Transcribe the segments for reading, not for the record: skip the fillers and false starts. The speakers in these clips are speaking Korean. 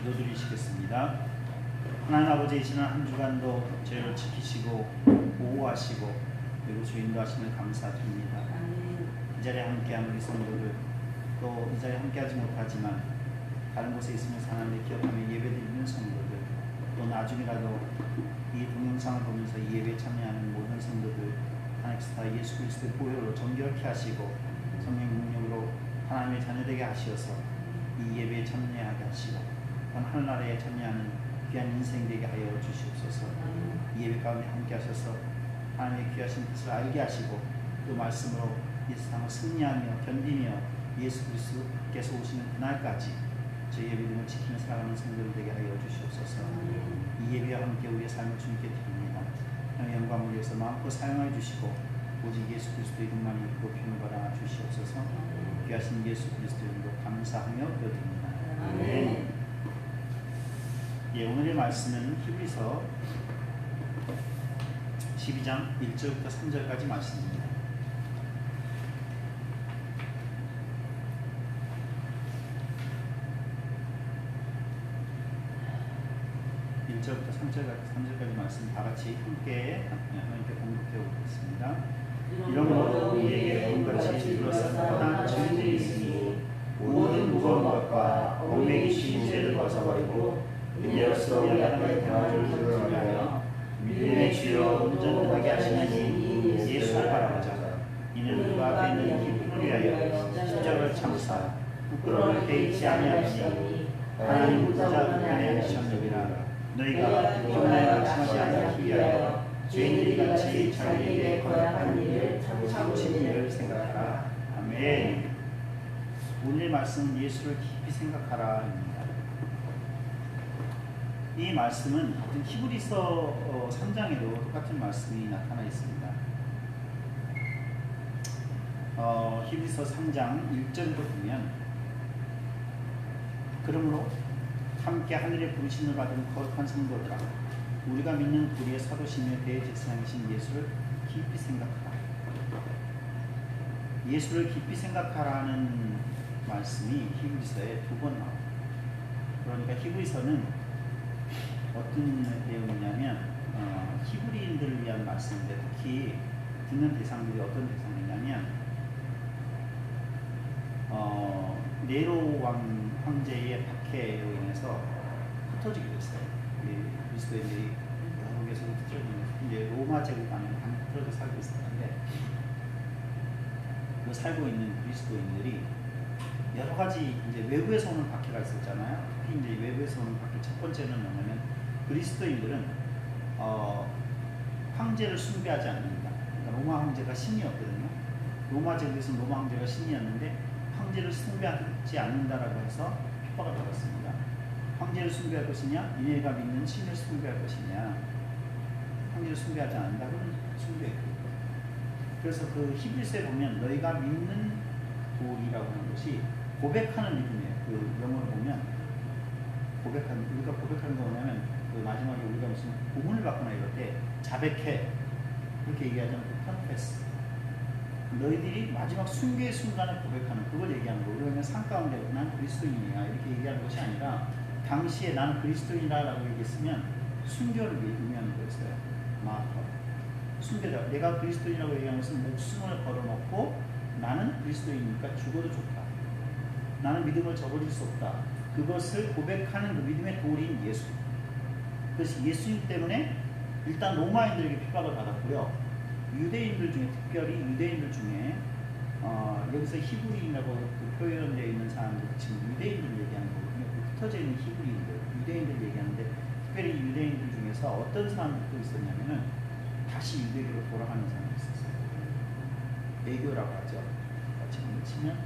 기도드리시겠습니다. 하나님 아버지, 지난 한 주간도 저희를 지키시고 보호하시고 그리고 주 인도하심을 감사드립니다. 이 자리에 함께한 우리 성도들, 또 이 자리에 함께하지 못하지만 다른 곳에 있으면서 하나님을 기억하며 예배드리는 성도들, 또 나중에라도 이 동영상을 보면서 이 예배에 참여하는 모든 성도들, 하나님께서 다 예수 그리스도의 보혈로 정결케 하시고 성령 능력으로 하나님의 자녀되게 하시어서 이 예배에 참여하게 하시고 하늘나라에 참여하는 귀한 인생 되게 하여 주시옵소서. 이 예배 가운데 함께 하셔서 하나님의 귀하신 뜻을 알게 하시고 또 말씀으로 이 세상을 승리하며 견디며 예수 그리스도께서 오시는 그날까지 저희 예배등을 지키며 살아가는 성도들 되게 하여 주시옵소서. 이 예배와 함께 우리의 삶을 주님께 드립니다. 하나님의 영광을 위해서 마음껏 사용하여 주시고 오직 예수 그리스도의 이름만이 높임을 받아 주시옵소서. 귀하신 예수 그리스도의 이름으로 감사하며 기도드립니다. 아멘. 예, 오늘의 말씀은 히브리서 12장 1절부터 3절까지 말씀입니다. 1절부터 3절까지 말씀 다 같이 함께 하나님께 공독해 오겠습니다. 이러므로 우리에게 은같이 둘러싼 뻔한 증인들이 있으니 모든 무거운 것과 얽매기 쉬운 죄를 벗어버리고 이제로써 하나님의 평안을 드러내며 믿음의 주여 온전하게 하시는 예수를 바라보자. 이는 그가 앞에 있는 기쁨을 위하여 십자가를 참사 부끄러움을 개의치 아니하시니 하나님 보좌 우편에 하셨느니라. 너희가 교만에 낙심하지 않기 위하여 죄인들이 같이 자기에게 거듭한 일을 참으신 일을 생각하라. 아멘. 오늘 말씀은 예수를 깊이 생각하라입니다. 이 말씀은 같은 히브리서 3장에도 똑같은 말씀이 나타나 있습니다. 히브리서 3장 1절도 보면 그러므로 함께 하늘의 부르심을 받은 거룩한 성도들아, 우리가 믿는 우리의 사도시며 대제사장이신 예수를 깊이 생각하라. 예수를 깊이 생각하라는 말씀이 히브리서에 2번 나옵니다. 그러니까 히브리서는 어떤 내용이냐면 히브리인들을 위한 말씀인데, 특히 듣는 대상들이 어떤 대상이냐면 네로 황제의 박해로 인해서 흩어지게 됐어요. 그리스도인들이 여러 개에서 흩어지면서 이제 로마 제국 안에 흩어져 살고 있었는데, 그 살고 있는 그리스도인들이 여러 가지 이제 외부에서 오는 박해가 있었잖아요. 특히 이제 외부에서 오는 박해 첫 번째는 뭐냐면 그리스도인들은 황제를 숭배하지 않는다. 그러니까 로마 황제가 신이었거든요. 로마 제국에서는 로마 황제가 신이었는데 황제를 숭배하지 않는다라고 해서 핍박을 받았습니다. 황제를 숭배할 것이냐, 니네가 믿는 신을 숭배할 것이냐. 황제를 숭배하지 않는다 그러면 숭배했고, 그래서 그 히브리서에 보면 너희가 믿는 도리라고 하는 것이 고백하는 믿음이에요. 그 영어를 보면 우리가 고백하는 거 뭐냐면 그 마지막에 우리가 무슨 고문을 받거나 이럴 때 자백해 그렇게 얘기하자면 confess, 너희들이 마지막 순교의 순간을 고백하는 그걸 얘기하는 거예요. 우리가 그냥 산 가운데 난 그리스도인이야 이렇게 얘기하는 것이 아니라 당시에 난 그리스도인이라고 얘기했으면 순교를 의미하는 거였어요. 마터 순교자, 내가 그리스도인이라고 얘기하는 것은 목숨을 걸어놓고 나는 그리스도인이니까 죽어도 좋다, 나는 믿음을 저버릴 수 없다, 그것을 고백하는 그 믿음의 도리인 예수. 그래서 예수님 때문에 일단 로마인들에게 핍박을 받았고요. 유대인들 중에, 특별히 유대인들 중에 여기서 히브리인이라고 그 표현되어 있는 사람들, 지금 유대인들 얘기하는 거거든요. 흩어져 있는 히브리인들, 유대인들 얘기하는데 특별히 유대인들 중에서 어떤 사람들도 있었냐면은 다시 유대교로 돌아가는 사람이 있었어요. 애교라고 하죠. 지금 치면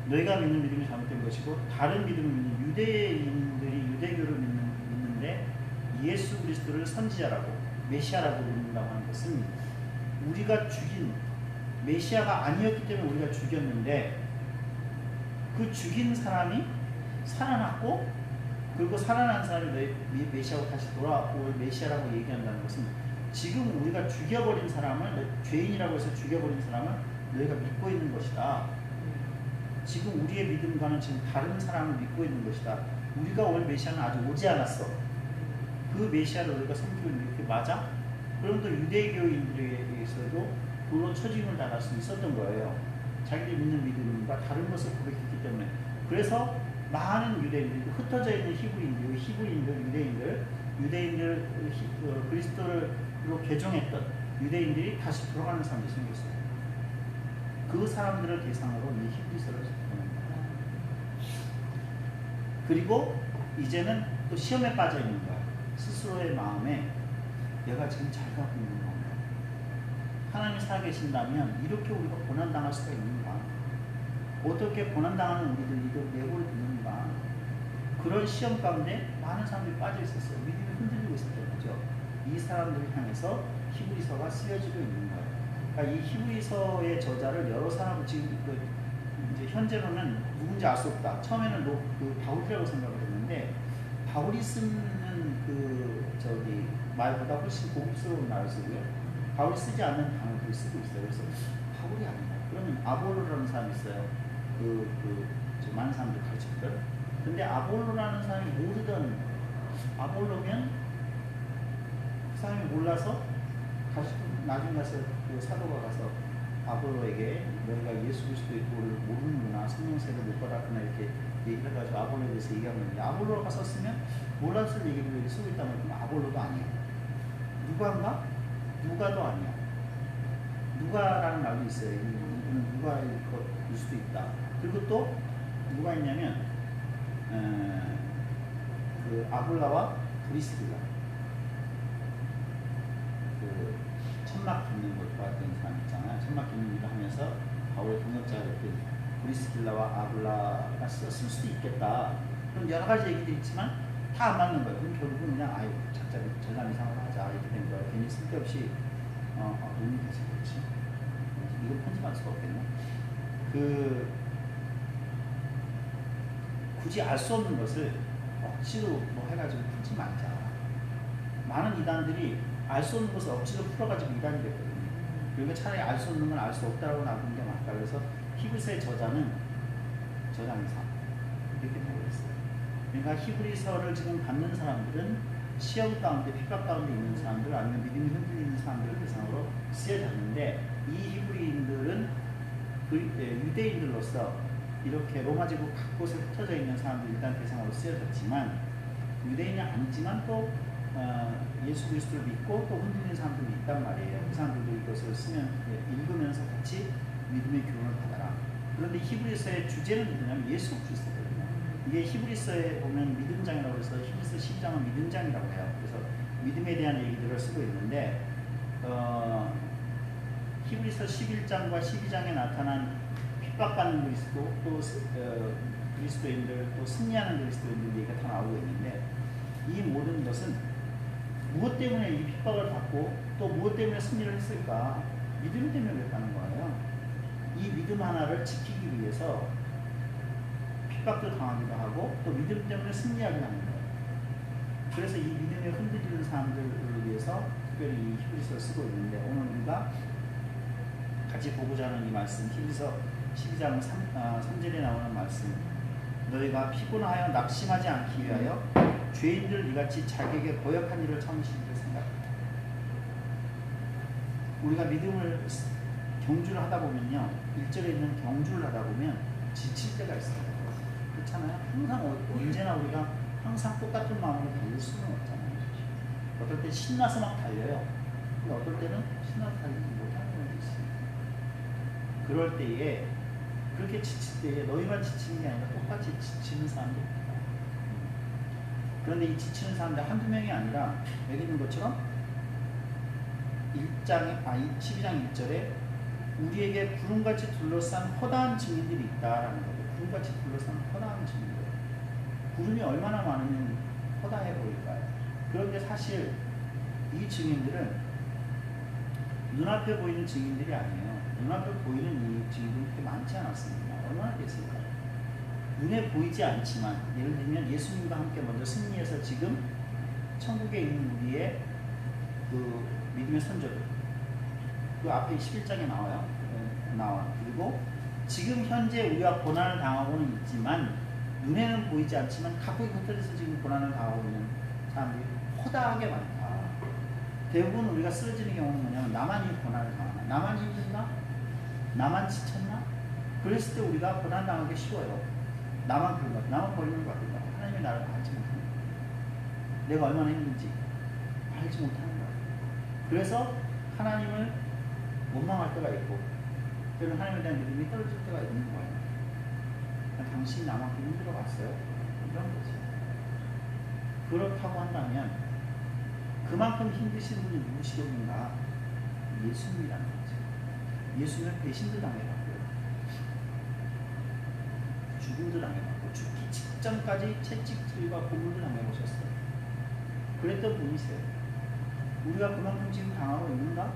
너희가 믿는 믿음이 잘못된 것이고 다른 믿음을 믿는 유대인들이 유대교를 믿는데 예수 그리스도를 선지자라고 메시아라고 믿는다고 하는 것은 우리가 죽인 메시아가 아니었기 때문에 우리가 죽였는데 그 죽인 사람이 살아났고, 그리고 살아난 사람이 너희 메시아로 다시 돌아올 메시아라고 얘기한다는 것은 지금 우리가 죽여버린 사람을, 죄인이라고 해서 죽여버린 사람을 너희가 믿고 있는 것이다. 지금 우리의 믿음과는 지금 다른 사람을 믿고 있는 것이다. 우리가 올 메시아는 아직 오지 않았어. 그 메시아를 우리가 섬기고 있는 게 맞아? 그럼 또 유대교인들에게서도 그로 처짐을 당할 수 있었던 거예요. 자기들 믿는 믿음과 다른 것을 고백했기 때문에. 그래서 많은 유대인들, 흩어져 있는 히브리인들, 유대인들, 그리스도로 개종했던 유대인들이 다시 돌아가는 사람들이 생겼어요. 그 사람들을 대상으로 이 히브리서를 보냅니다. 그리고 이제는 또 시험에 빠져 있는 거야. 스스로의 마음에 내가 지금 잘 가고 있는 건가? 하나님이 살아계신다면 이렇게 우리가 고난당할 수가 있는가? 어떻게 고난당하는 우리들이 예고를 듣는가? 그런 시험 가운데 많은 사람들이 빠져 있었어요. 믿음이 흔들리고 있었던 거죠. 이 사람들을 향해서 히브리서가 쓰여지고 있는 거예요. 그러니까 이 히브리서의 저자를 여러 사람을 지금 이제 현재로는 누군지 알 수 없다. 처음에는 바울이라고 생각을 했는데 바울이 쓰는 말보다 훨씬 고급스러운 말을 쓰고요. 바울이 쓰지 않는 단어들을 쓰고 있어요. 그래서 바울이 아니다. 그러면 아볼로라는 사람이 있어요. 많은 사람들이 가르쳤거든. 근데 아볼로라는 사람이 모르던 아볼로면 그 사람이 몰라서 다시 나중에 가서 그 사도가 가서 아볼로에게 너희가 예수 그리스도의 도를 모르는구나, 성령세를 못 받았구나 이렇게 얘기를 해가지고 아볼로에 대해서 얘기하는 건데 아볼로가 썼으면 몰랐을 얘기를 쓰고 있다면 그럼 아볼로도 아니야. 누가인가? 누가도 아니야. 누가라는 말도 있어요. 이분은 누가일 수도 있다. 그리고 또 누가 있냐면 그 아볼라와 브리스길라 그 천막 빚는 것 같은 사람 있잖아요. 천막 빚는 일을 하면서 바울의 동역자가 됐던 브리스길라와 아볼라가 썼을 수도 있겠다. 그런 여러 가지 얘기들이 있지만 다 안 맞는 거예요. 그럼 결국은 그냥 전남 이상으로 하자 이렇게 된 거예요. 괜히 쓸데없이 돈이 돼서 그렇지. 이거 편집할 수가 없겠네. 굳이 알 수 없는 것을 억지로 해가지고 풀지 말자. 많은 이단들이 알 수 없는 것을 억지로 풀어가지고 이단이 됐거든요. 그러니까 차라리 알 수 없는 건 알 수 없다라고 나누는 게 맞다. 그래서 히브리서의 저자는 저장이상 이렇게 되고 있어요. 그러니까 히브리서를 지금 받는 사람들은 시험 가운데 핍박 가운데 있는 사람들 아니면 믿음이 흔들리는 사람들을 대상으로 쓰여졌는데 이 히브리인들은 유대인들로서 이렇게 로마 제국 곳곳에 흩어져 있는 사람들 일단 대상으로 쓰여졌지만 유대인이 아니지만 또 예수 그리스도를 믿고 또 흔들리는 사람들이 있단 말이에요. 그 사람들도 이것을 읽으면서 같이 믿음의 교훈을 받아라. 그런데 히브리서의 주제는 뭐냐면 예수 그리스도거든요. 이게 히브리서에 보면 믿음장이라고 해서 히브리서 12장은 믿음장이라고 해요. 그래서 믿음에 대한 얘기들을 쓰고 있는데 히브리서 11장과 12장에 나타난 핍박받는 그리스도 또 그리스도인들 또 승리하는 그리스도인들 얘기가 다 나오고 있는데 이 모든 것은 무엇 때문에 이 핍박을 받고 또 무엇 때문에 승리를 했을까? 믿음 때문에 그랬다는 거예요. 이 믿음 하나를 지키기 위해서 핍박도 당하기도 하고 또 믿음 때문에 승리하기도 하는 거예요. 그래서 이 믿음에 흔들리는 사람들을 위해서 특별히 이 히브리서를 쓰고 있는데 오늘 우리가 같이 보고자 하는 이 말씀 히브리서 12장 3절에 나오는 말씀 너희가 피곤하여 낙심하지 않기 위하여 죄인들 이같이 자기에게 고역한 일을 참으시기를 생각합니다. 우리가 믿음을 경주를 하다 보면요 1절에 있는 경주를 하다 보면 지칠 때가 있어요. 그렇잖아요. 항상 언제나 우리가 항상 똑같은 마음으로 달릴 수는 없잖아요. 어떨 때 신나서 막 달려요. 근데 어떨 때는 신나서 달리지 못하는 경우도 있어요. 그럴 때에 그렇게 지칠 때에 너희만 지치는 게 아니라 똑같이 지치는 사람도 있다. 그런데 이 지치는 사람들 한두 명이 아니라 여기 있는 것처럼 12장 1절에 우리에게 구름같이 둘러싼 허다한 증인들이 있다라는 거예요. 구름같이 둘러싼 허다한 증인들. 구름이 얼마나 많으면 허다해 보일까요? 그런데 사실 이 증인들은 눈앞에 보이는 증인들이 아니에요. 눈앞에 보이는 이 증인들이 그렇게 많지 않았습니다. 얼마나 됐을까요? 눈에 보이지 않지만 예를 들면 예수님과 함께 먼저 승리해서 지금 천국에 있는 우리의 그 믿음의 선조들 그 앞에 11장에 나와요. 그리고 지금 현재 우리가 고난을 당하고는 있지만 눈에는 보이지 않지만 각국의 흩어져서 지금 고난을 당하고 있는 사람들이 허다하게 많다. 대부분 우리가 쓰러지는 경우는 뭐냐면 나만 이 고난을 당하나? 나만 힘든가? 나만 지쳤나? 그랬을 때 우리가 고난 당하기 쉬워요. 나만 그런 것 같아. 나만 버리는 것 같은가? 하나님이 나를 알지 못하는 거야. 내가 얼마나 힘든지 알지 못하는 거야. 그래서 하나님을 원망할 때가 있고 때로는 하나님에 대한 믿음이 떨어질 때가 있는 거예요. 당신이 나만큼 힘들어봤어요? 이런 거지. 그렇다고 한다면 그만큼 힘드신 분이 누구시겠는가? 예수님이라는 거죠. 예수님은 배신도 당해봤고요. 죽음도 당해봤고 죽기 직전까지 채찍질과 고문도 당해보셨어요. 그랬던 분이세요. 우리가 그만큼 지금 당하고 있는가?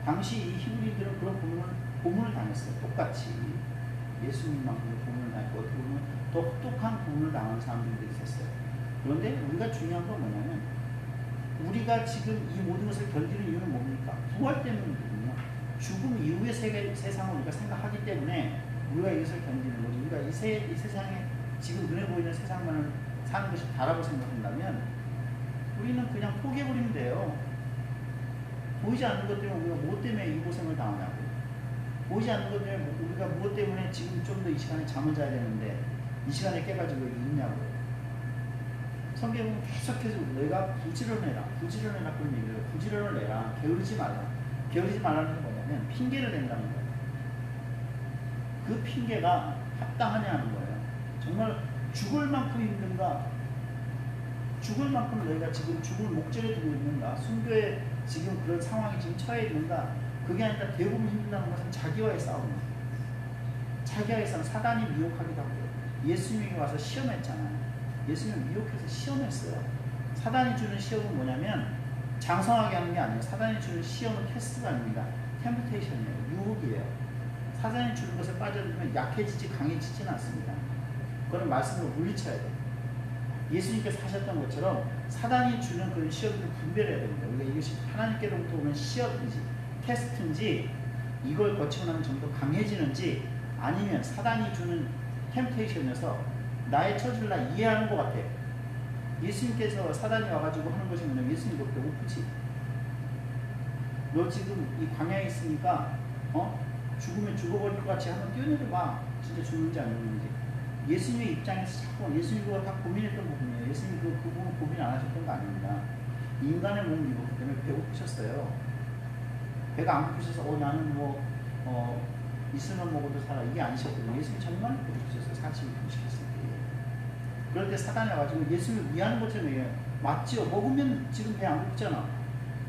당시 이 히브리들은 그런 고문을 당했어요. 똑같이 예수님만큼 고문을 당했고 어떻게 보면 더 혹독한 고문을 당하는 사람들도 있었어요. 그런데 우리가 중요한 건 뭐냐면 우리가 지금 이 모든 것을 견디는 이유는 뭡니까? 부활 때문이거든요. 죽음 이후의 세상을 우리가 생각하기 때문에 우리가 이것을 견디는 거죠. 우리가 이 세상에 지금 눈에 보이는 세상만을 사는 것이 다라고 생각한다면 우리는 그냥 포기해버리면 돼요. 보이지 않는 것 때문에 우리가 무엇 때문에 이 고생을 당하냐고. 보이지 않는 것 때문에 우리가 무엇 때문에 지금 좀 더 이 시간에 잠을 자야 되는데 이 시간에 깨가지고 여기 있냐고요. 성경은 계속해서 너희가 부지런해라 그런 얘기를 해요. 부지런을 내라. 게으르지 말라. 게으르지 말라는 게 뭐냐면 핑계를 낸다는 거예요. 그 핑계가 합당하냐는 거예요. 정말 죽을 만큼 힘든가? 죽을 만큼 너희가 지금 죽을 목적에 두고 있는가? 순교에 지금 그런 상황이 지금 처해 있는가? 그게 아니라 대부분 힘든다는 것은 자기와의 싸움이에요. 자기와의 싸움, 사단이 미혹하기도 하고요. 예수님이 와서 시험했잖아요. 예수님을 미혹해서 시험했어요. 사단이 주는 시험은 뭐냐면 장성하게 하는 게 아니에요. 사단이 주는 시험은 테스트가 아닙니다. 템프테이션이에요. 유혹이에요. 사단이 주는 것을 빠져들면 약해지지 강해지지는 않습니다. 그건 말씀으로 물리쳐야 돼요. 예수님께서 하셨던 것처럼 사단이 주는 그런 시험들을 분별해야 됩니다. 우리가 이것이 하나님께로부터 오는 시험인지 테스트인지 이걸 거치고 나면 좀 더 강해지는지 아니면 사단이 주는 템테이션에서 나의 처지를 나 이해하는 것 같아. 예수님께서 사단이 와가지고 하는 것이 뭐냐면 예수님 너 배고프지? 너 지금 이 광야에 있으니까 죽으면 죽어버릴 것 같이 한번 뛰어내려봐. 진짜 죽는지 안 죽는지. 예수님의 입장에서 자꾸 예수님이 그거 다 고민했던 부분이에요. 예수님이 그 부분은 고민 안 하셨던 거 아닙니다. 인간의 몸을 입었기 때문에 배고프셨어요. 배가 안 고프셔서 나는 이슬만 먹어도 살아 이게 아니셨거든요. 예수님이 정말 배고프셨어요. 40일 금식했을 때. 그럴 때 사단이 와가지고 예수님을 위하는 것처럼 얘기해요. 맞지요? 먹으면 지금 배 안 고프잖아.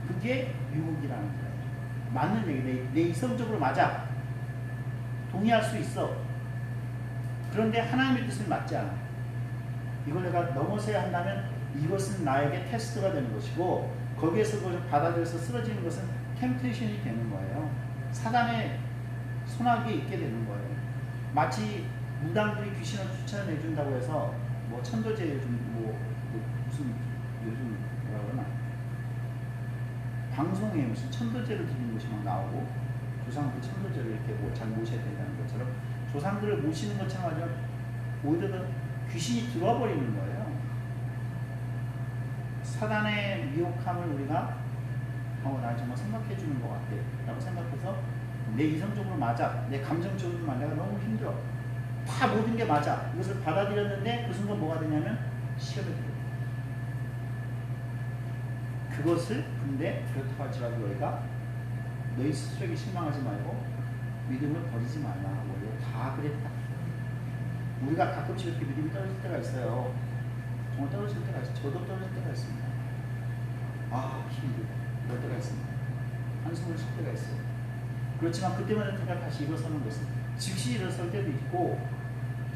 그게 유혹이라는 거예요. 맞는 얘기. 내 이성적으로 맞아. 동의할 수 있어. 그런데 하나님의 뜻은 맞지 않아. 이걸 내가 넘어서야 한다면 이것은 나에게 테스트가 되는 것이고 거기에서 그것을 받아들여서 쓰러지는 것은 템테이션이 되는 거예요. 사단의 손아귀에 있게 되는 거예요. 마치 무당들이 귀신을 추천해 준다고 해서 천도제 요즘 무슨 요즘 뭐라 그러나 방송에 무슨 천도제를 드리는 것이 막 나오고 조상들 천도제를 이렇게 잘 모셔야 된다는 것처럼 조상들을 모시는 것처럼 아주 오히려 더 귀신이 들어와 버리는 거예요. 사단의 미혹함을 우리가 나 정말 생각해 주는 것 같아 라고 생각해서 내 이성적으로 맞아, 내 감정적으로 맞아, 내가 너무 힘들어, 다 모든 게 맞아, 이것을 받아들였는데 그 순간 뭐가 되냐면 시험이 돼요. 그것을 근데 그렇다고 할지라도 너희가 너희 스스로에게 실망하지 말고 믿음을 버리지 말라 하고 다 그랬다. 우리가 가끔씩 이렇게 믿음이 떨어질 때가 있어요. 정말 떨어질 때가 있어요. 저도 떨어질 때가 있습니다. 힘들다. 이럴 때가 있습니다. 한숨을 쉴 때가 있어요. 그렇지만 그때마다 제가 다시 일어서는 것은 즉시 일어설 때도 있고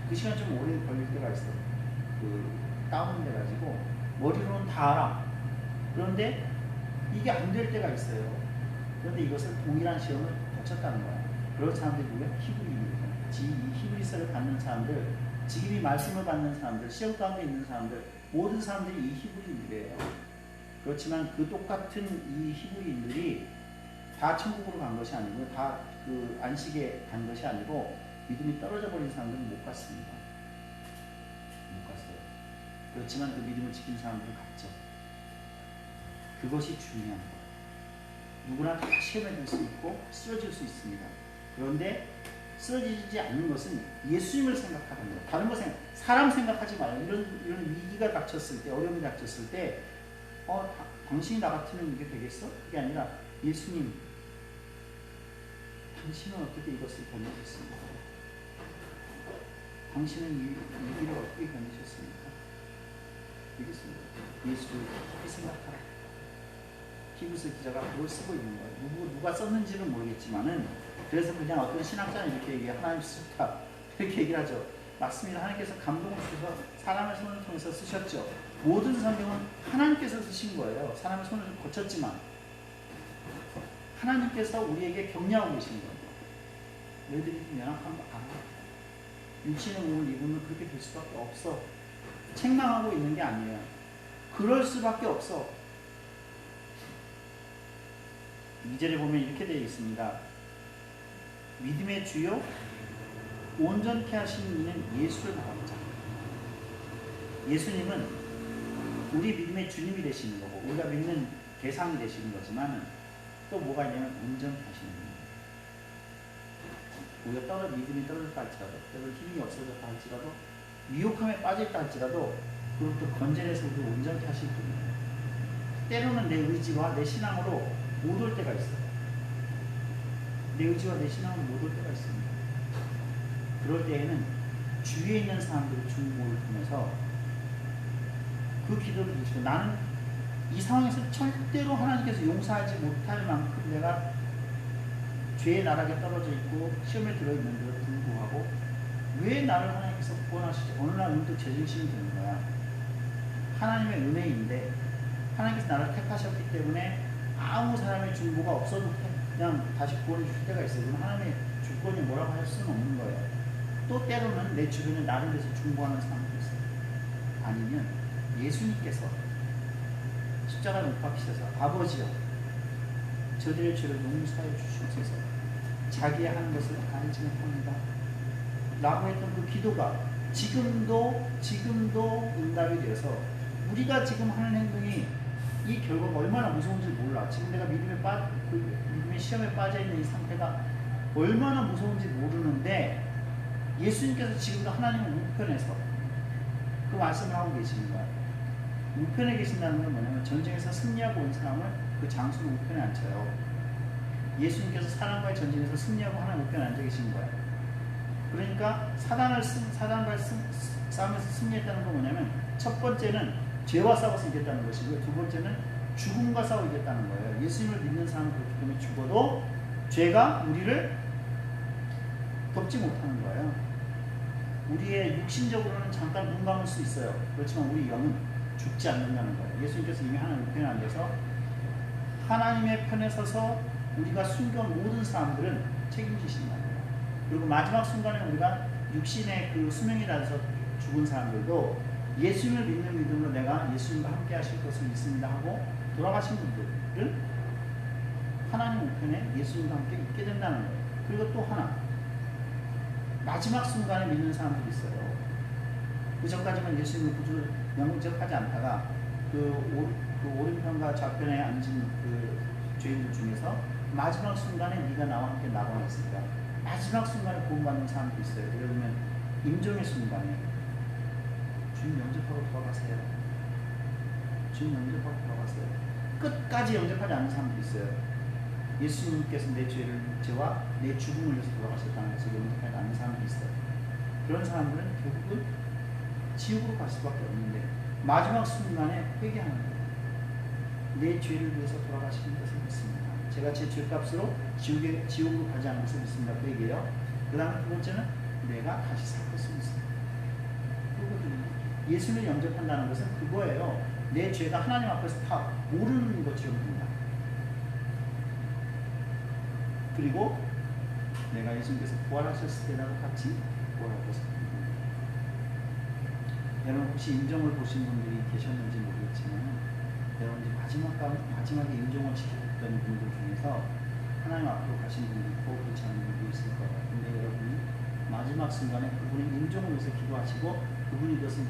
그 시간 좀 오래 걸릴 때가 있어요. 다운돼가지고 머리로는 다 알아. 그런데 이게 안 될 때가 있어요. 그런데 이것을 동일한 시험을 거쳤다는 거예요. 그런 사람들이 누구야? 히브리입니다. 이 히브리서를 받는 사람들, 지금 이 말씀을 받는 사람들, 시험 가운데 있는 사람들, 모든 사람들이 이 히브리인들이에요. 그렇지만 그 똑같은 이 히브리인들이 다 천국으로 간 것이 아니고 다 그 안식에 간 것이 아니고 믿음이 떨어져 버린 사람들은 못 갔습니다. 못 갔어요. 그렇지만 그 믿음을 지킨 사람들은 갔죠. 그것이 중요한 거예요. 누구나 다 시험에 들 수 있고 쓰러질 수 있습니다. 그런데 쓰러지지 않는 것은 예수님을 생각하는 거예요. 다른 거 사람 생각하지 말아요. 이런 위기가 닥쳤을 때, 어려움이 닥쳤을 때, 당신이 나 같으면 이게 되겠어? 그게 아니라 예수님, 당신은 어떻게 이것을 견디셨습니까? 당신은 이 위기를 어떻게 견디셨습니까? 되겠습니다. 예수를 깊이 생각하라. 히브리서 기자가 그걸 쓰고 있는 거예요. 누가 썼는지는 모르겠지만은, 그래서 그냥 어떤 신학자는 이렇게 얘기해요. 하나님 쓰셨다. 이렇게 얘기를 하죠. 맞습니다. 하나님께서 감동을 주셔서 사람의 손을 통해서 쓰셨죠. 모든 성경은 하나님께서 쓰신 거예요. 사람의 손을 거쳤지만 하나님께서 우리에게 격려하고 계신 거예요. 너희들이 연약한 거 알아. 육신의 몸을 입으면 그렇게 될 수밖에 없어. 책망하고 있는 게 아니에요. 그럴 수밖에 없어. 2절에 보면 이렇게 되어 있습니다. 믿음의 주요 온전케 하시는 이는 예수를 바라보자. 예수님은 우리 믿음의 주님이 되시는 거고 우리가 믿는 대상이 되시는 거지만 또 뭐가 있냐면 온전케 하시는 거예요. 우리가 믿음이 떨어졌다 할지라도 때로 힘이 없어졌다 할지라도 미혹함에 빠졌다 할지라도 그것도 건져내서 우리를 온전케 하실 분이에요. 때로는 내 의지와 내 신앙으로 못 올 때가 있어요. 내 의지와 내 신앙으로 못 올 때가 있습니다. 그럴 때에는 주위에 있는 사람들의 중보를 통해서 그 기도를 드시고 나는 이 상황에서 절대로 하나님께서 용서하지 못할 만큼 내가 죄의 나락에 떨어져 있고 시험에 들어있는데도 불구하고 왜 나를 하나님께서 구원하시지? 어느 날 문득 제정신이 드는 거야. 하나님의 은혜인데 하나님께서 나를 택하셨기 때문에 아무 사람의 중보가 없어도 그냥 다시 구원해 주실 때가 있어요. 그럼 하나님의 주권이 뭐라고 할 수는 없는 거예요. 또 때로는 내 주변에 나를 위해서 중보하는 사람도 있어요. 아니면 예수님께서 십자가에 못 박히셔서 아버지여 저들의 죄를 용서해 주시옵소서 자기의 하는 것을 알지 못합니다 라고 했던 그 기도가 지금도 응답이 되어서 우리가 지금 하는 행동이 이 결과가 얼마나 무서운지 몰라. 지금 내가 믿음의 시험에 빠져있는 이 상태가 얼마나 무서운지 모르는데 예수님께서 지금도 하나님의 우편에서 그 말씀을 하고 계시는 거예요. 우편에 계신다는 건 뭐냐면 전쟁에서 승리하고 온 사람을 그 장수는 우편에 앉혀요. 예수님께서 사람과의 전쟁에서 승리하고 하나님 우편에 앉아 계신 거예요. 그러니까 사단과의 싸움에서 승리했다는 건 뭐냐면 첫 번째는 죄와 싸워서 이겼다는 것이고요. 두 번째는 죽음과 싸워 이겼다는 거예요. 예수님을 믿는 사람은 그렇기 때문에 죽어도 죄가 우리를 덮지 못하는 거예요. 우리의 육신적으로는 잠깐 눈 감을 수 있어요. 그렇지만 우리 영은 죽지 않는다는 거예요. 예수님께서 이미 하나님 편에 앉아서 하나님의 편에 서서 우리가 숨겨온 모든 사람들은 책임지신다는 거예요. 그리고 마지막 순간에 우리가 육신의 그 수명이 닿아서 죽은 사람들도 예수님을 믿는 믿음으로 내가 예수님과 함께 하실 것을 믿습니다 하고 돌아가신 분들은 하나님 우편에 예수님과 함께 있게 된다는 거예요. 그리고 또 하나 마지막 순간에 믿는 사람들이 있어요. 그 전까지만 예수님의 구주를 영접하지 않다가 그 오른편과 좌편에 앉은 그 죄인들 중에서 마지막 순간에 네가 나와 함께 나가고 있으니까 마지막 순간에 구원받는 사람도 있어요. 예를 들면 임종의 순간에 주님 영접하고 돌아가세요. 주님 영접하고 돌아가세요. 끝까지 영접하지 않는 사람도 있어요. 예수님께서 내 죄와 내 죽음을 위해서 돌아가셨다는 것을 영접하지 않는 사람도 있어요. 그런 사람들은 결국은 지옥으로 갈 수밖에 없는데 마지막 순간에 회개하는 거예요. 내 죄를 위해서 돌아가시는 것을 믿습니다. 제가 제 죄값으로 지옥으로 가지 않는 것을 믿습니다. 그 얘기예요. 그 다음에 두 번째는 내가 다시 살 것을 믿습니다. 예수를 영접한다는 것은 그거예요. 내 죄가 하나님 앞에서 다 모르는 것처럼 된다. 그리고 내가 예수님께서 부활하셨을 때 나도 같이 부활할 것을 믿습니다. 여러분 혹시 임종을 보신 분들이 계셨는지 모르겠지만 여러분 마지막에 임종을 지켰던 분들 중에서 하나님 앞으로 가신 분도 있고 그렇지 않은 분도 있을 거예요. 근데 여러분이 마지막 순간에 그분의 인종을 위해서 기도하시고 그분이 그것을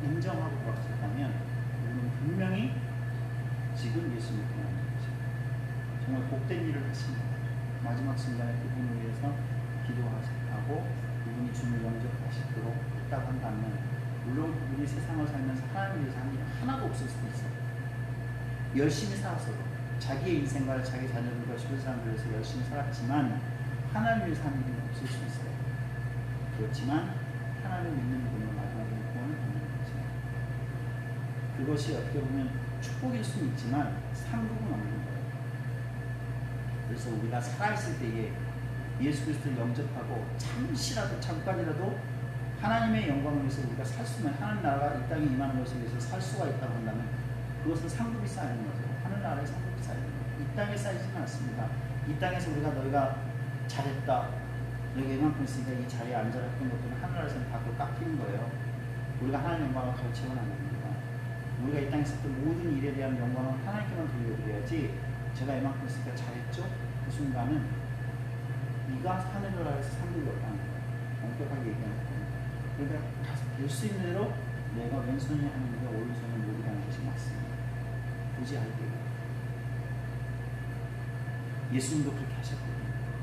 인정하고 돌아가셨다면 그분은 분명히 지금 예수님을 통하는 거죠. 정말 복된 일을 하십니다. 마지막 순간에 그분을 위해서 기도하고 그분이 주님을 영접하시도록 했다고 한다면 물론 그분이 세상을 살면서 하나님을 위해서 한 일이 하나도 없을 수도 있어요. 열심히 살았어도 자기의 인생과 자기 자녀들과 주변 사람들을 위해서 열심히 살았지만 하나님을 위해서 한 일은 없을 수 있어요. 그렇지만 하나님을 믿는 분은 마지막에 구원을 받는 거죠. 그것이 어떻게 보면 축복일 수는 있지만 상급은 없는 거예요. 그래서 우리가 살아있을 때에 예수 그리스도를 영접하고 잠깐이라도 하나님의 영광을 위해서 우리가 살 수면 하나님 나라가 이 땅에 임하는 것을 위해서 살 수가 있다고 한다면 그것은 상급이 쌓이는 거죠. 하늘나라에 상급이 쌓이는 거예요. 이 땅에 쌓이지는 않습니다. 이 땅에서 우리가 너희가 잘했다, 너희가 이만큼 있으니까 이 자리에 앉아라 했던 것들은 하늘나라에서는 다 그거 깎이는 거예요. 우리가 하나님의 영광을 가르치면 안 됩니다. 우리가 이 땅에서 했던 모든 일에 대한 영광을 하나님께만 돌려드려야지 제가 이만큼 있으니까 잘했죠? 그 순간은 네가 하늘나라에서 상급이 없다는 거예요. 엄격하게 얘기하는 거예요. 그러니까 될 수 있는 대로 내가 왼손이 하는 일에 오른손을 모르라는 것이 맞습니다. 굳이 할 때 예수님도 그렇게 하셨거든요.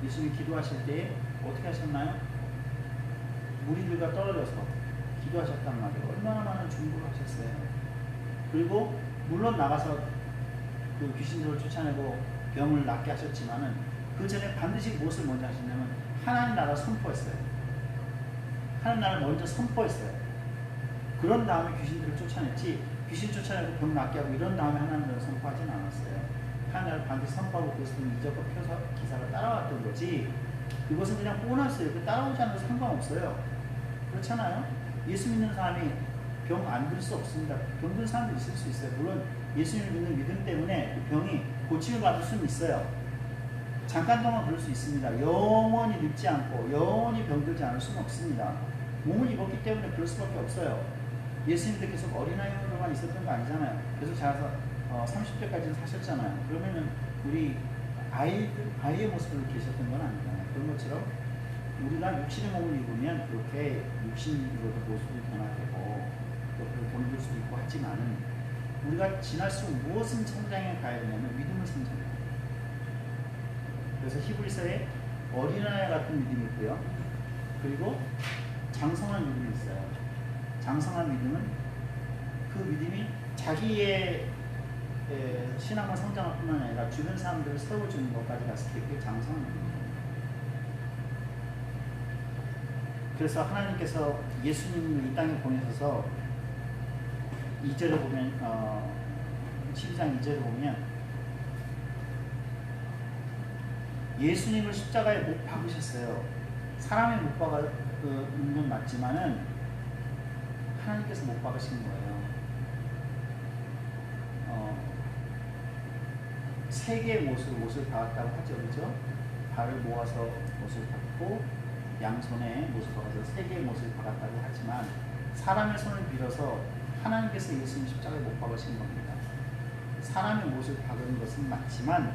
예수님이 기도하실 때에 어떻게 하셨나요? 무리들과 떨어져서 기도하셨단 말이에요. 얼마나 많은 중보를 하셨어요. 그리고 물론 나가서 그 귀신들을 쫓아내고 병을 낫게 하셨지만은 그 전에 반드시 무엇을 먼저 하셨냐면 하나님 나라 선포했어요. 하나님 나라를 먼저 선포했어요. 그런 다음에 귀신들을 쫓아냈지 귀신 쫓아내고 병 낫게 하고 이런 다음에 하나님 나라를 선포하지는 않았어요. 하나님 나라를 반드시 선포하고 그것은 이적과 표사 기사가 따라왔던 거지 그것은 그냥 보너스예요. 그 따라오지 않아도 상관없어요. 그렇잖아요. 예수 믿는 사람이 병 안 들 수 없습니다. 병 든 사람도 있을 수 있어요. 물론 예수님을 믿는 믿음 때문에 그 병이 고침을 받을 수는 있어요. 잠깐 동안 그럴 수 있습니다. 영원히 늙지 않고 영원히 병들지 않을 수는 없습니다. 몸을 입었기 때문에 그럴 수밖에 없어요. 예수님도 계속 어린아이로만 있었던 거 아니잖아요. 계속 자라서 30대까지 사셨잖아요. 그러면은 우리 아이의 모습으로 계셨던 건 아니잖아요. 그런 것처럼 우리가 육신의 몸을 입으면 그렇게 육신으로도 모습이 변화되고 또 그걸 보내줄 수도 있고 하지만은 우리가 지날수록 무엇은 성장해 가야 되냐면 믿음을 성장해야 돼요. 그래서 히브리서에 어린아이 같은 믿음이 있고요. 그리고 장성한 믿음이 있어요. 장성한 믿음은 그 믿음이 자기의 신앙만 성장할 뿐만 아니라 주변 사람들을 세워주는 것까지 갔을 때 그게 장성한 믿음이에요. 그래서 하나님께서 예수님을 이 땅에 보내셔서 2절에 보면 12장 2절에 보면 예수님을 십자가에 못 박으셨어요. 사람이 못 박은 건 맞지만은 하나님께서 못 박으신 거예요. 세 개의 못을 박았다고 하죠, 그죠? 발을 모아서 못을 박고 양손에 못을 박아서 세 개의 못을 박았다고 하지만 사람의 손을 빌어서 하나님께서 예수님 십자가에 못 박으신 겁니다. 사람의 못을 박은 것은 맞지만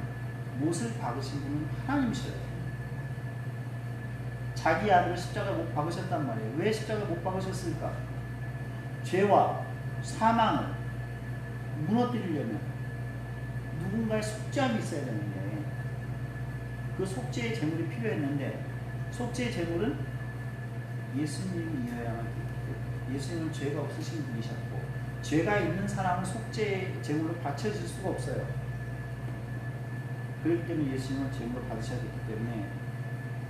못을 박으신 분은 하나님이셔요. 자기 아들을 십자가에 못 박으셨단 말이에요. 왜 십자가에 못 박으셨을까? 죄와 사망을 무너뜨리려면 누군가의 속죄함이 있어야 되는데 그 속죄의 제물이 필요했는데 속죄의 제물은 예수님이어야만 되겠고 예수님은 죄가 없으신 분이셨고 죄가 있는 사람은 속죄의 제물로 바쳐질 수가 없어요. 그렇기 때문에 예수님은 제물로 받으셔야 됐기 때문에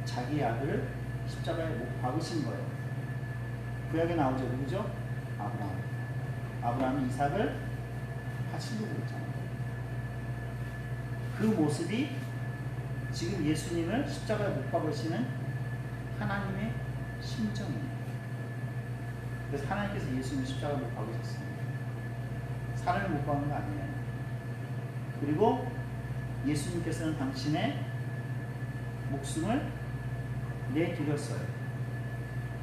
자기 아들을 십자가에 못 박으신 거예요. 구약에 나오죠. 누구죠? 아브라함이 이삭을 바치려고 그랬잖아요. 그 모습이 지금 예수님을 십자가에 못 박으시는 하나님의 심정이에요. 그래서 하나님께서 예수님을 십자가에 못 박으셨습니다. 사람을 못 박은 거 아니에요. 그리고 예수님께서는 당신의 목숨을 내드렸어요.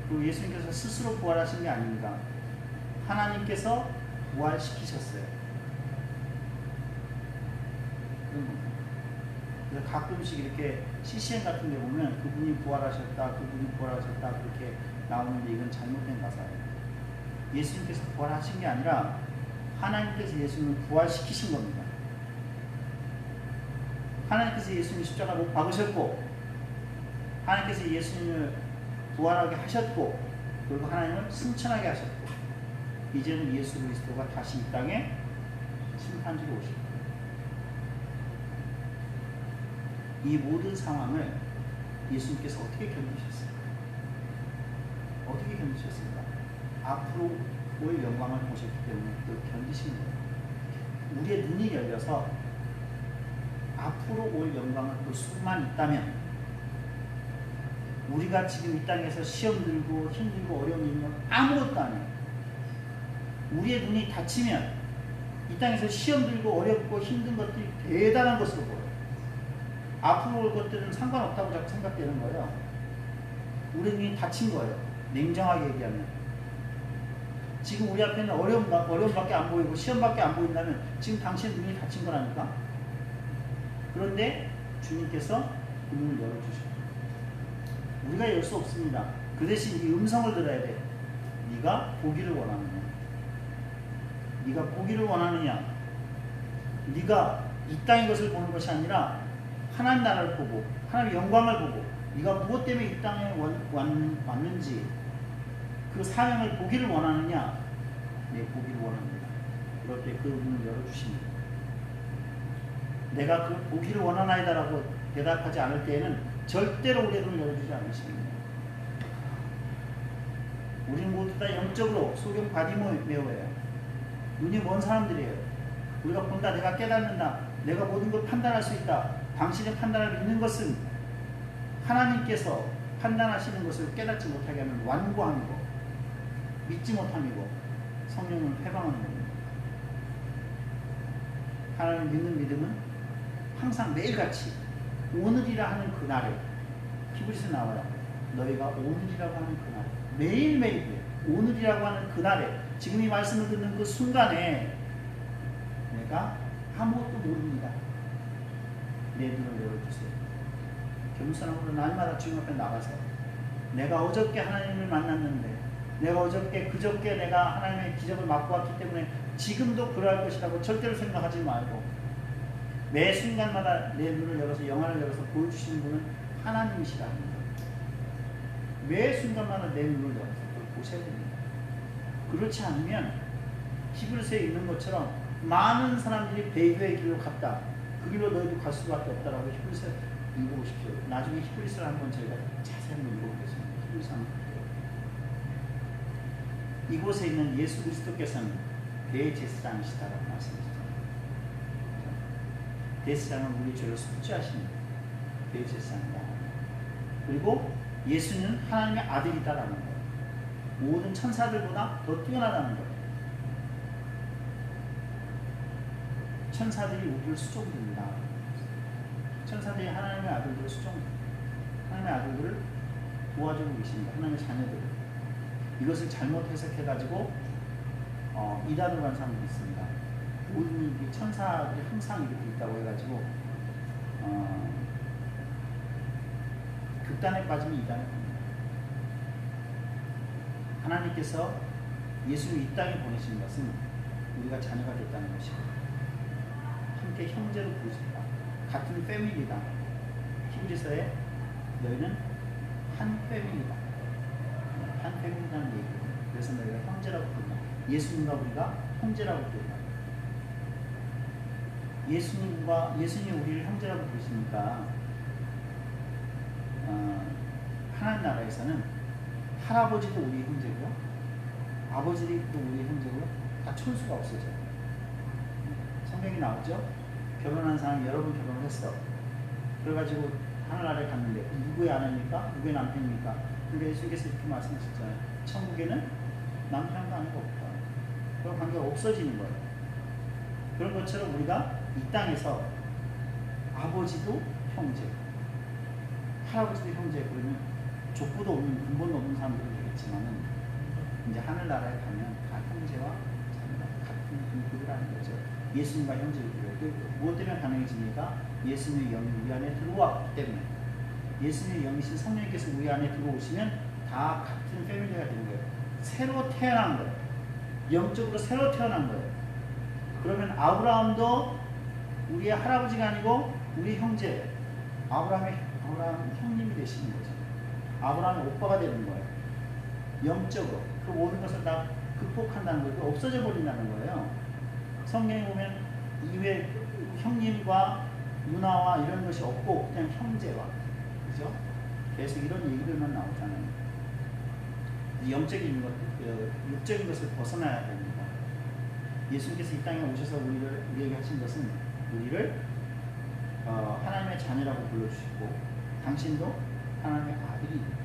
그리고 예수님께서 스스로 부활하신 게 아닙니다. 하나님께서 부활시키셨어요. 그래서 가끔씩 이렇게 CCM 같은 데 보면 그분이 부활하셨다, 그분이 부활하셨다 그렇게 나오는데 이건 잘못된 가사예요. 예수님께서 부활하신 게 아니라 하나님께서 예수님을 부활시키신 겁니다. 하나님께서 예수님을 십자가 못 박으셨고 하나님께서 예수님을 부활하게 하셨고 그리고 하나님을 승천하게 하셨고 이제는 예수 그리스도가 다시 이 땅에 심판주로 오실 거예요. 이 모든 상황을 예수님께서 어떻게 견디셨을까? 어떻게 견디셨을까? 앞으로 올 영광을 보셨기 때문에 또 견디신 거예요. 우리의 눈이 열려서 앞으로 올 영광을 볼 수만 있다면 우리가 지금 이 땅에서 시험 들고 힘들고 어려운 일은 아무것도 아니에요. 우리의 눈이 닫히면 이 땅에서 시험 들고 어렵고 힘든 것들이 대단한 것으로 보여요. 앞으로 올 것들은 상관없다고 자꾸 생각되는 거예요. 우리 눈이 닫힌 거예요. 냉정하게 얘기하면. 지금 우리 앞에는 어려움밖에 안 보이고 시험밖에 안 보인다면 지금 당신의 눈이 닫힌 거라니까. 그런데 주님께서 그 문을 열어주셔요. 우리가 열 수 없습니다. 그 대신 이 음성을 들어야 돼. 네가 보기를 원하느냐. 네가 보기를 원하느냐. 네가 이 땅의 것을 보는 것이 아니라 하나님 나라를 보고 하나님의 영광을 보고 네가 무엇 때문에 이 땅에 왔는지 그 사명을 보기를 원하느냐. 네, 보기를 원합니다. 그럴 때 그 문을 열어주십니다. 내가 그 보기를 원하나이다라고 대답하지 않을 때에는 절대로 우리의 눈을 열어주지 않으십니다. 우리는 모두 다 영적으로 소경 바디메오예요. 눈이 먼 사람들이에요. 우리가 본다, 내가 깨닫는다, 내가 모든 걸 판단할 수 있다. 당신의 판단을 믿는 것은 하나님께서 판단하시는 것을 깨닫지 못하게 하는 완고함이고 믿지 못함이고 성령을 회방하는 겁니다. 하나님을 믿는 믿음은 항상 매일같이 오늘이라 하는 그날에 히브리서에 나와요. 너희가 오늘이라고 하는 그날에 매일매일 오늘이라고 하는 그날에 지금 이 말씀을 듣는 그 순간에 내가 아무것도 모릅니다. 내 눈을 열어주세요. 겸손함으로 날마다 주님 앞에 나가서 내가 어저께 하나님을 만났는데 내가 어저께 그저께 내가 하나님의 기적을 맛보았기 때문에 지금도 그러할 것이라고 절대로 생각하지 말고 매 순간마다 내 눈을 열어서 영안을 열어서 보여주시는 분은 하나님이시라는 거예요. 매 순간마다 내 눈을 열어서 그걸 보셔야 됩니다. 그렇지 않으면 히브리서에 있는 것처럼 많은 사람들이 배교의 길로 갔다. 그 길로 너희도 갈 수밖에 없다라고 히브리서 읽어보십시오. 나중에 히브리서를 한번 저희가 자세히 한번 읽어보겠습니다. 히브리서 한번 볼게요. 이곳에 있는 예수 그리스도께서는 대제사장이시다라고 말씀하시잖아요. 대제사장은 우리 죄를 속죄하시는 대제사장이다. 그리고 예수는 하나님의 아들이다라는 거예요. 모든 천사들보다 더 뛰어나다는 거예요. 천사들이 우리를 수종듭니다. 천사들이 하나님의 아들들을 수종듭니다. 하나님의 아들들을 도와주고 계십니다. 하나님의 자녀들을. 이것을 잘못 해석해가지고 이단으로 간 사람들이 있습니다. 모든 천사들이 항상 이렇게 있다고 해가지고 극단에 빠지면 이단에 갑니다. 하나님께서 예수를 이 땅에 보내신 것은 우리가 자녀가 됐다는 것입니다. 함께 형제로 부르셨다. 같은 패밀리다. 히브리서에 너희는 한 패밀리다. 한 패밀리라는 얘기예요. 그래서 너희가 형제라고 부른다. 예수님과 우리가 형제라고 부른다. 예수님이 우리를 형제라고 부르시니까 하나님 나라에서는 할아버지도 우리 형제고요, 아버지도 우리 형제고요, 다 촌수가 없어져요. 성경이 나오죠? 결혼한 사람이 여러 번 결혼을 했어. 그래가지고 하늘나라에 갔는데 누구의 아내입니까? 누구의 남편입니까? 근데 예수님께서 이렇게 말씀하셨잖아요. 천국에는 남편과 아내가 없다. 그런 관계가 없어지는 거예요. 그런 것처럼 우리가 이 땅에서 아버지도 형제, 할아버지도 형제, 그러면 족보도 없는, 근본도 없는 사람들은 되겠지만은 이제 하늘나라에 가면 다 형제와 자녀가 같은 그들이라는 거죠. 예수님과 형제를 부르는 무엇 때문에 가능해집니까? 예수님의 영이 우리 안에 들어왔기 때문에. 예수님의 영이신 성령님께서 우리 안에 들어오시면 다 같은 패밀리가 되는 거예요. 새로 태어난 거예요. 영적으로 새로 태어난 거예요. 그러면 아브라함도 우리의 할아버지가 아니고 우리 형제, 아브라함 형님이 되시는 거죠. 아브라함의 오빠가 되는 거예요. 영적으로 그 모든 것을 다 극복한다는 거고 없어져 버린다는 거예요. 성경에 보면 이외 형님과 누나와 이런 것이 없고 그냥 형제와, 그죠? 계속 이런 얘기들만 나오잖아요. 영적인 것, 육적인 것을 벗어나야 됩니다. 예수님께서 이 땅에 오셔서 우리에게 하신 것은 우리를 하나님의 자녀라고 불러주시고 당신도 하나님의 아들이니까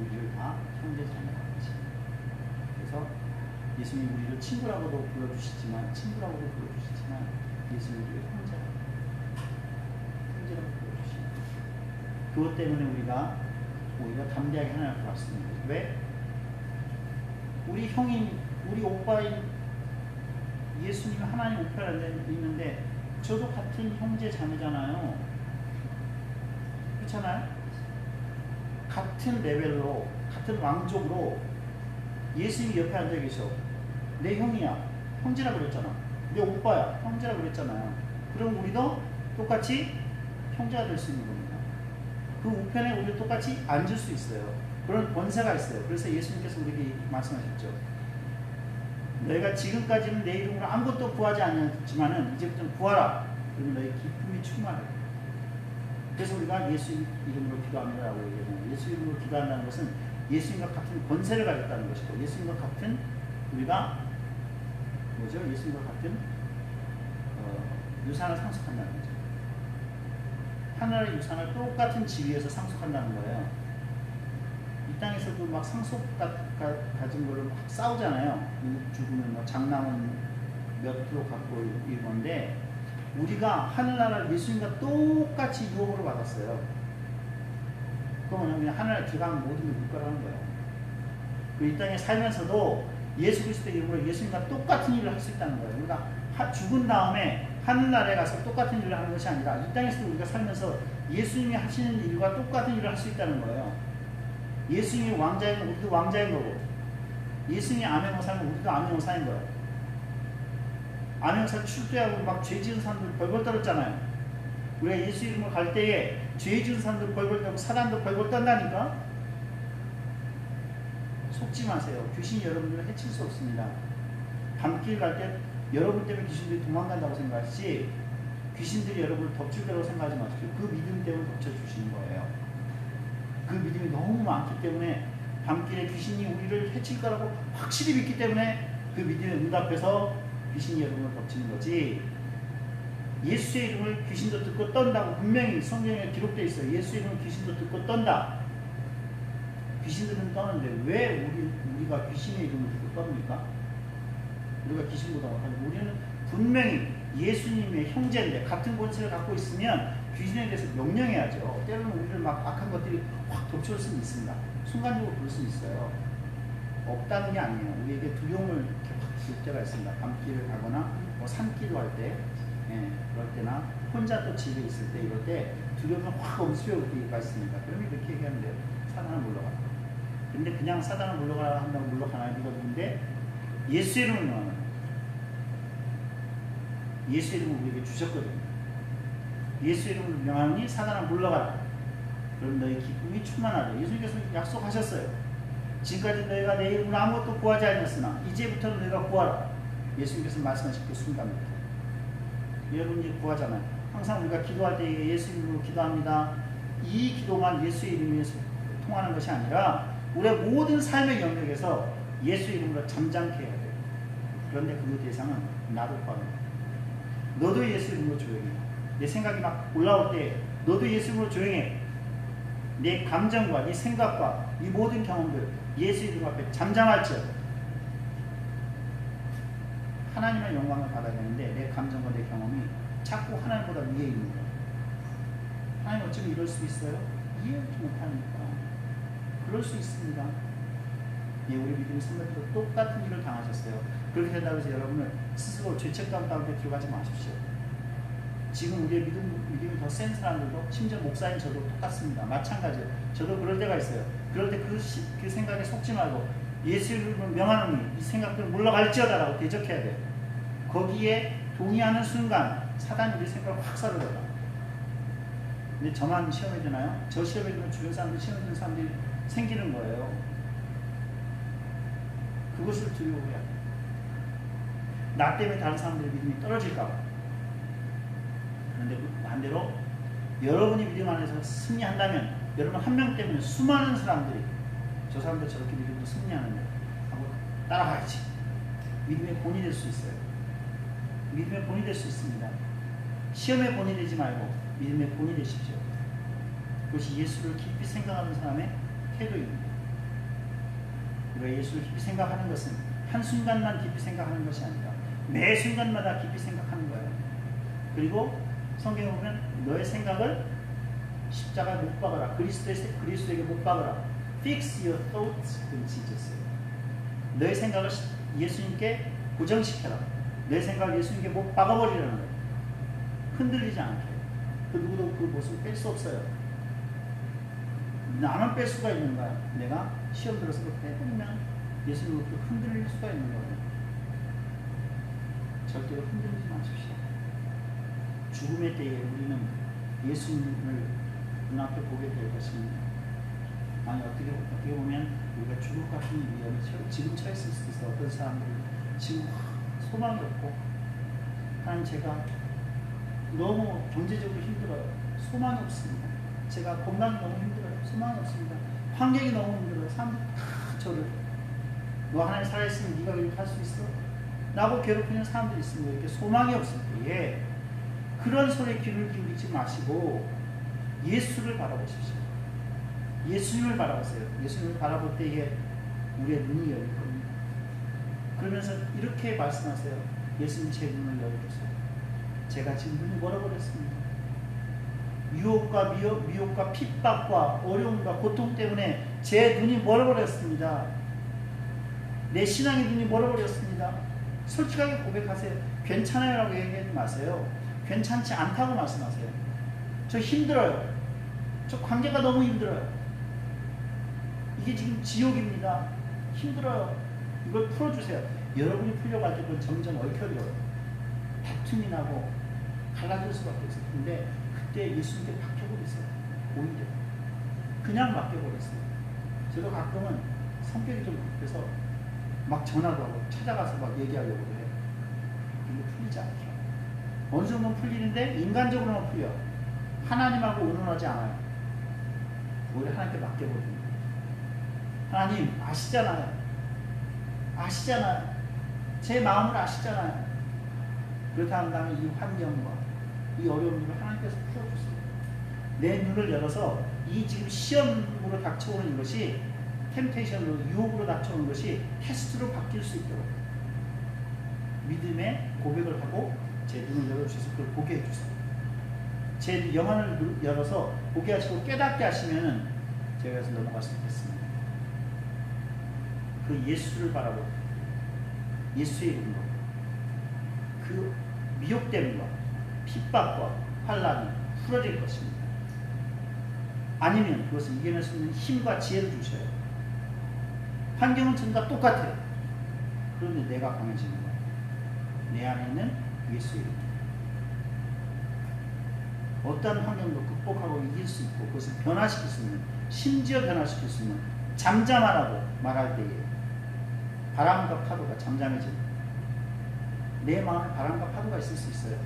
우리를 다 형제 자녀라고 하십니다. 그래서 예수님이 우리를 친구라고도 불러주시지만 예수님이 우리를 형제라고 불러주십니다. 그것 때문에 우리가 오히려 담대하게 하나님을 받습니다. 왜? 우리 형인, 우리 오빠인 예수님이 하나님 오빠가 있는데 저도 같은 형제 자매잖아요. 그렇잖아요? 같은 레벨로, 같은 왕족으로 예수님이 옆에 앉아 계셔. 내 형이야. 형제라 그랬잖아. 내 오빠야. 형제라 그랬잖아요. 그럼 우리도 똑같이 형제가 될 수 있는 겁니다. 그 우편에 우리도 똑같이 앉을 수 있어요. 그런 권세가 있어요. 그래서 예수님께서 우리에게 말씀하셨죠. 너희가 지금까지는 내 이름으로 아무것도 구하지 않았지만은 이제부터는 구하라. 그러면 너희 기쁨이 충만해. 그래서 우리가 예수 이름으로 기도합니다라고 얘기해요. 예수 이름으로 기도한다는 것은 예수님과 같은 권세를 가졌다는 것이고 예수님과 같은 우리가 뭐죠? 예수님과 같은 유산을 상속한다는 거죠. 하늘의 유산을 똑같은 지위에서 상속한다는 거예요. 이 땅에서도 막 상속 가진 걸로 막 싸우잖아요. 죽으면 뭐 장남은 몇 프로 갖고 이건데 우리가 하늘나라를 예수님과 똑같이 유업으로 받았어요. 그러면 그냥 하늘나라 들어가면 모든 게 물가라는 거예요. 이 땅에 살면서도 예수 그리스도의 이름으로 예수님과 똑같은 일을 할 수 있다는 거예요. 그러니까 죽은 다음에 하늘나라에 가서 똑같은 일을 하는 것이 아니라 이 땅에서도 우리가 살면서 예수님이 하시는 일과 똑같은 일을 할 수 있다는 거예요. 예수님이 왕자인 거 우리도 왕자인 거고 예수님이 암행어사면 우리도 암행어사인 거예요. 암행어사 출두하고 막 죄 지은 사람들 벌벌 떨었잖아요. 우리가 예수 이름으로 갈 때에 죄 지은 사람들 벌벌 떨고 사단도 벌벌 떤다니까. 속지 마세요. 귀신이 여러분들을 해칠 수 없습니다. 밤길 갈 때 여러분 때문에 귀신들이 도망간다고 생각하시지 귀신들이 여러분을 덮칠 거라고 생각하지 마십시오. 그 믿음 때문에 덮쳐주시는 거예요. 그 믿음이 너무 많기 때문에 밤길에 귀신이 우리를 해칠 거라고 확실히 믿기 때문에 그 믿음에 응답해서 귀신이 여러분을 덮치는 거지. 예수의 이름을 귀신도 듣고 떤다고 분명히 성경에 기록되어 있어요. 예수의 이름을 귀신도 듣고 떤다. 귀신들은 떠는데 왜 우리가 귀신의 이름을 듣고 떱니까? 우리가 귀신보다 못하는데 우리는 분명히 예수님의 형제인데 같은 권세를 갖고 있으면 귀신에 대해서 명령해야죠. 때로는 우리를 막 악한 것들이 확 덮쳐올 수는 있습니다. 순간적으로 볼 수는 있어요. 없다는 게 아니에요. 우리에게 두려움을 이렇게 확 줄 때가 있습니다. 밤길을 가거나 뭐 산길을 할 때, 그럴 때나 혼자 또 집에 있을 때 이럴 때 두려움이 확 엄습해 올 때가 있습니다. 그러면 이렇게 얘기하면 돼요. 사단을 물러가라. 근데 그냥 사단을 물러가라 한다고 물러가나요? 누가 누군데? 예수 이름을 명하는 예수 이름을 우리에게 주셨거든요. 예수 이름을 명하니 사단을 물러가라. 그럼 너희 기쁨이 충만하다. 예수님께서 약속하셨어요. 지금까지 너희가 내 이름으로 아무것도 구하지 않았으나 이제부터는 너희가 구하라. 예수님께서 말씀하신 그 순간부터. 여러분 이제 구하잖아요. 항상 우리가 기도할 때 예수 이름으로 기도합니다. 이 기도만 예수의 이름에서 통하는 것이 아니라 우리의 모든 삶의 영역에서 예수 이름으로 잠잠케 해야 돼요. 그런데 그 대상은 나도 포함해요. 너도 예수 이름으로 조용해. 내 생각이 막 올라올 때 너도 예수 이름으로 조용해. 내 감정과 네 생각과 이 모든 경험들 예수 이름 앞에 잠잠할지어다. 하나님의 영광을 받아야 되는데 내 감정과 내 경험이 자꾸 하나님보다 위에 있는 거예요. 하나님 어쩌면 이럴 수 있어요? 이해하지 못하니까. 그럴 수 있습니다. 예, 우리 믿음의 선배들도 똑같은 일을 당하셨어요. 그렇게 된다고 해서 여러분을 스스로 죄책감 가운데 들어가지 마십시오. 지금 우리의 믿음이 더 센 사람들도 심지어 목사인 저도 똑같습니다. 마찬가지예요. 저도 그럴 때가 있어요. 그럴 때 그 생각에 속지 말고 예수를 명하노니 이 생각들을 물러갈지어다라고 대적해야 돼요. 거기에 동의하는 순간 사단이 우리 생각을 확 사르더라. 근데 저만 시험에 드나요? 저 시험에 드는 주변 사람들, 시험에 드는 사람들이 생기는 거예요. 그것을 두려워해야 돼요. 나 때문에 다른 사람들의 믿음이 떨어질까 봐. 그런데 반대로 여러분이 믿음 안에서 승리한다면 여러분 한 명 때문에 수많은 사람들이 저 사람들 저렇게 믿음으로 승리하는데 하고 따라가야지. 믿음의 본이 될 수 있어요. 믿음의 본이 될 수 있습니다. 시험의 본이 되지 말고 믿음의 본이 되십시오. 그것이 예수를 깊이 생각하는 사람의 태도입니다. 우리가 예수를 깊이 생각하는 것은 한순간만 깊이 생각하는 것이 아니라 매 순간마다 깊이 생각하는 거예요. 그리고 성경에 보면 너의 생각을 십자가에 못 박아라. 그리스도에게 못 박아라. Fix your thoughts on Jesus. 너의 생각을 예수님께 고정시켜라. 너의 생각을 예수님께 못 박아버리라는 거예요. 흔들리지 않게. 그 누구도 그 모습을 뺄 수 없어요. 나만 뺄 수가 있는 거야. 내가 시험 들어서 그걸 빼버리면 예수님을 흔들릴 수가 있는 거예요. 절대로 흔들리지 마십시오. 죽음의 때에 우리는 예수님을 눈앞에 보게 될 것입니다. 아니 어떻게 보면 우리가 죽을 것 같은 위험에 지금 처했을 수도 있어. 어떤 사람들이 지금 소망이 없고 하나님 제가 너무 경제적으로 힘들어요. 소망이 없습니다. 제가 건강이 너무 힘들어요. 소망이 없습니다. 환경이 너무 힘들어요. 사람들이 다 저를 너 하나님 살아있으면 네가 이렇게 할 수 있어? 나보고 괴롭히는 사람들이 있습니다. 이렇게 소망이 없을 때에 그런 소리에 귀를 기울이지 마시고 예수를 바라보십시오. 예수님을 바라보세요. 예수님을 바라볼 때에 우리의 눈이 열릴 겁니다. 그러면서 이렇게 말씀하세요. 예수님 제 눈을 열어주세요. 제가 지금 눈이 멀어버렸습니다. 유혹과 미혹과 핍박과 어려움과 고통 때문에 제 눈이 멀어버렸습니다. 내 신앙의 눈이 멀어버렸습니다. 솔직하게 고백하세요. 괜찮아요 라고 얘기하지 마세요. 괜찮지 않다고 말씀하세요. 저 힘들어요. 저 관계가 너무 힘들어요. 이게 지금 지옥입니다. 힘들어요. 이걸 풀어주세요. 여러분이 풀려고 할 때 그건 점점 얽혀들어요. 다툼이 나고 갈라질 수밖에 없어요. 근데 그때 예수님께 맡겨버렸어요. 오히려 그냥 맡겨버렸어요. 저도 가끔은 성격이 좀 급해서 막 전화도 하고 찾아가서 막 얘기하려고 해요. 근데 풀리지 않죠. 어느 정도는 풀리는데 인간적으로만 풀려. 하나님하고 의논하지 않아요. 오히려 하나님께 맡겨버립니다. 하나님 아시잖아요. 아시잖아요. 제 마음을 아시잖아요. 그렇다 한다면 이 환경과 이 어려움을 하나님께서 풀어주세요. 내 눈을 열어서 이 지금 시험으로 닥쳐오는 이것이 템테이션으로 유혹으로 닥쳐오는 것이 테스트로 바뀔 수 있도록 믿음의 고백을 하고 제 눈을 열어주셔서 그걸 보게 해주세요. 제 영안을 열어서 보게 하시고 깨닫게 하시면 제가 여기서 넘어갈 수 있겠습니다. 그 예수를 바라보고 예수의 이름으로 그 미혹됨과 핍박과 환란이 풀어질 것입니다. 아니면 그것을 이겨낼 수 있는 힘과 지혜를 주셔요. 환경은 전부 다 똑같아요. 그런데 내가 강해지는 거예요. 내 안에 있는 예수의 이름. 어떤 환경도 극복하고 이길 수 있고 그것을 변화시킬 수 있는, 심지어 변화시킬 수 있는 잠잠하라고 말할 때에 바람과 파도가 잠잠해집니다. 내 마음에 바람과 파도가 있을 수 있어요.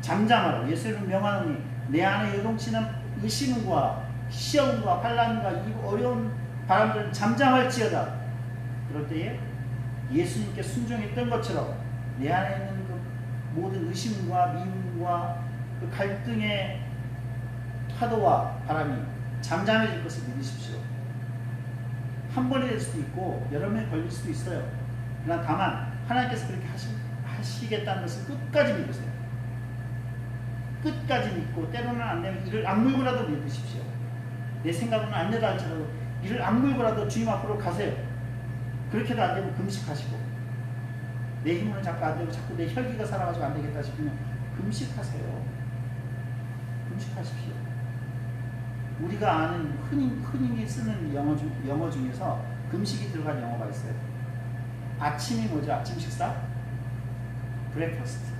잠잠하라고 예수를 명하노니 내 안에 요동치는 의심과 시험과 환난과 이 어려운 바람들은 잠잠할지어다. 그럴 때에 예수님께 순종했던 것처럼 내 안에 있는 그 모든 의심과 미움과 그 갈등의 파도와 바람이 잠잠해질 것을 믿으십시오. 한 번이 될 수도 있고 여러 명이 걸릴 수도 있어요. 그러나 다만 하나님께서 그렇게 하시겠다는 것을 끝까지 믿으세요. 끝까지 믿고 때로는 안 되면 이를 악물고라도 믿으십시오. 내 생각은 안 되다 할지라도 이를 악물고라도 주님 앞으로 가세요. 그렇게도 안 되면 금식하시고 내 힘으로는 자꾸 안 되고 자꾸 내 혈기가 살아가지고 안 되겠다 싶으면 금식하세요. 금식하십시오. 우리가 아는 흔히 쓰는 영어 중에서 금식이 들어간 영어가 있어요. 아침이 뭐죠? 아침 식사? 브레이퍼스트.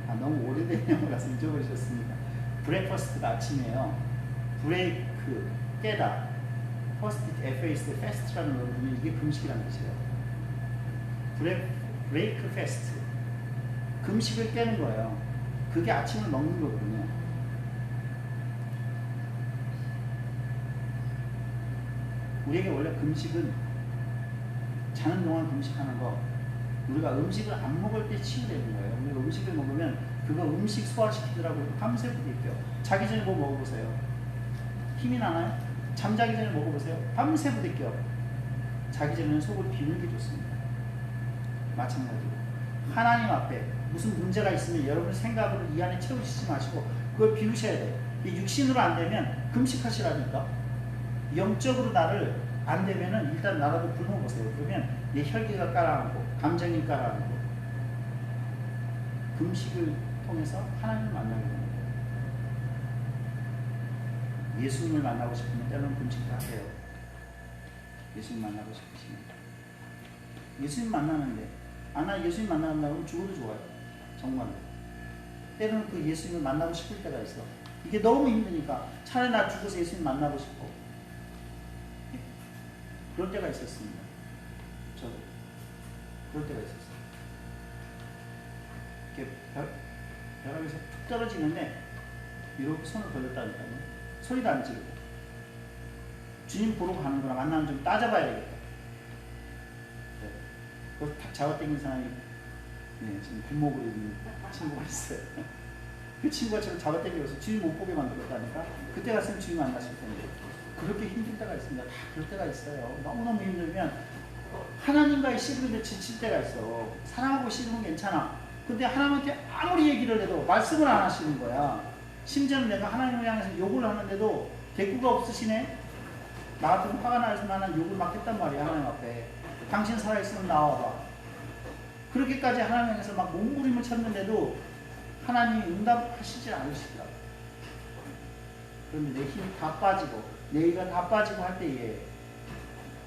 너무 오래된 영어라서 잊어버리셨습니다. 브레이퍼스트가 아침이에요. 브레이크, 깨다. 퍼스트, F-A-S-T, 페스트라는 걸 보면 이게 금식이라는 뜻이에요. 브레이크 페스트. 금식을 깨는 거예요. 그게 아침을 먹는 거거든요. 우리에게 원래 금식은 자는 동안 금식하는 거, 우리가 음식을 안 먹을 때 치유되는 거예요. 우리가 음식을 먹으면 그거 음식 소화시키더라고요. 밤새 부딪혀요. 자기 전에 뭐 먹어보세요. 힘이 나나요? 잠자기 전에 먹어보세요. 밤새 부딪혀. 자기 전에는 속을 비우는 게 좋습니다. 마찬가지로 하나님 앞에 무슨 문제가 있으면 여러분 생각으로 이 안에 채우시지 마시고 그걸 비우셔야 돼요. 육신으로 안 되면 금식하시라니까. 영적으로 나를 안 되면은 일단 나라도 굶어보세요. 그러면 내 혈기가 깔아앉고 감정이 깔아앉고 금식을 통해서 하나님을 만나게 되는 거예요. 예수님을 만나고 싶으면 때로는 금식도 하세요. 예수님 만나고 싶으시면 예수님 만나는데 나 예수님 만난다고 하면 죽어도 좋아요. 정말로. 때로는 그 예수님을 만나고 싶을 때가 있어. 이게 너무 힘드니까 차라리 나 죽어서 예수님 만나고 싶어. 그럴 때가 있었습니다. 저도 그럴 때가 있었어요. 이렇게 벼락에서 툭 떨어지는데 이렇게 손을 걸렸다니까요. 소리도 안 지르고 주님 보러 가는 거나 만나면 좀 따져봐야 되겠다. 네. 그래서 탁 잡아당긴 사람이 지금 굴목으로 있는 친구가 있어요. 그 친구가 저를 잡아당겨서 주님 못 보게 만들었다니까. 그때 갔으면 주님 만났을 텐데. 그렇게 힘들 때가 있습니다. 다 그럴 때가 있어요. 너무너무 힘들면 하나님과의 씨름에 지칠 때가 있어. 사랑하고 씨름은 괜찮아. 근데 하나님한테 아무리 얘기를 해도 말씀을 안 하시는 거야. 심지어는 내가 하나님을 향해서 욕을 하는데도 대꾸가 없으시네. 나 같으면 화가 나서 나는 욕을 막 했단 말이야. 하나님 앞에. 당신 살아있으면 나와봐. 그렇게까지 하나님 향해서 막 몸부림을 쳤는데도 하나님이 응답하시지 않으시더라고. 그런데 내 힘이 다 빠지고 내가 다 빠지고 할 때에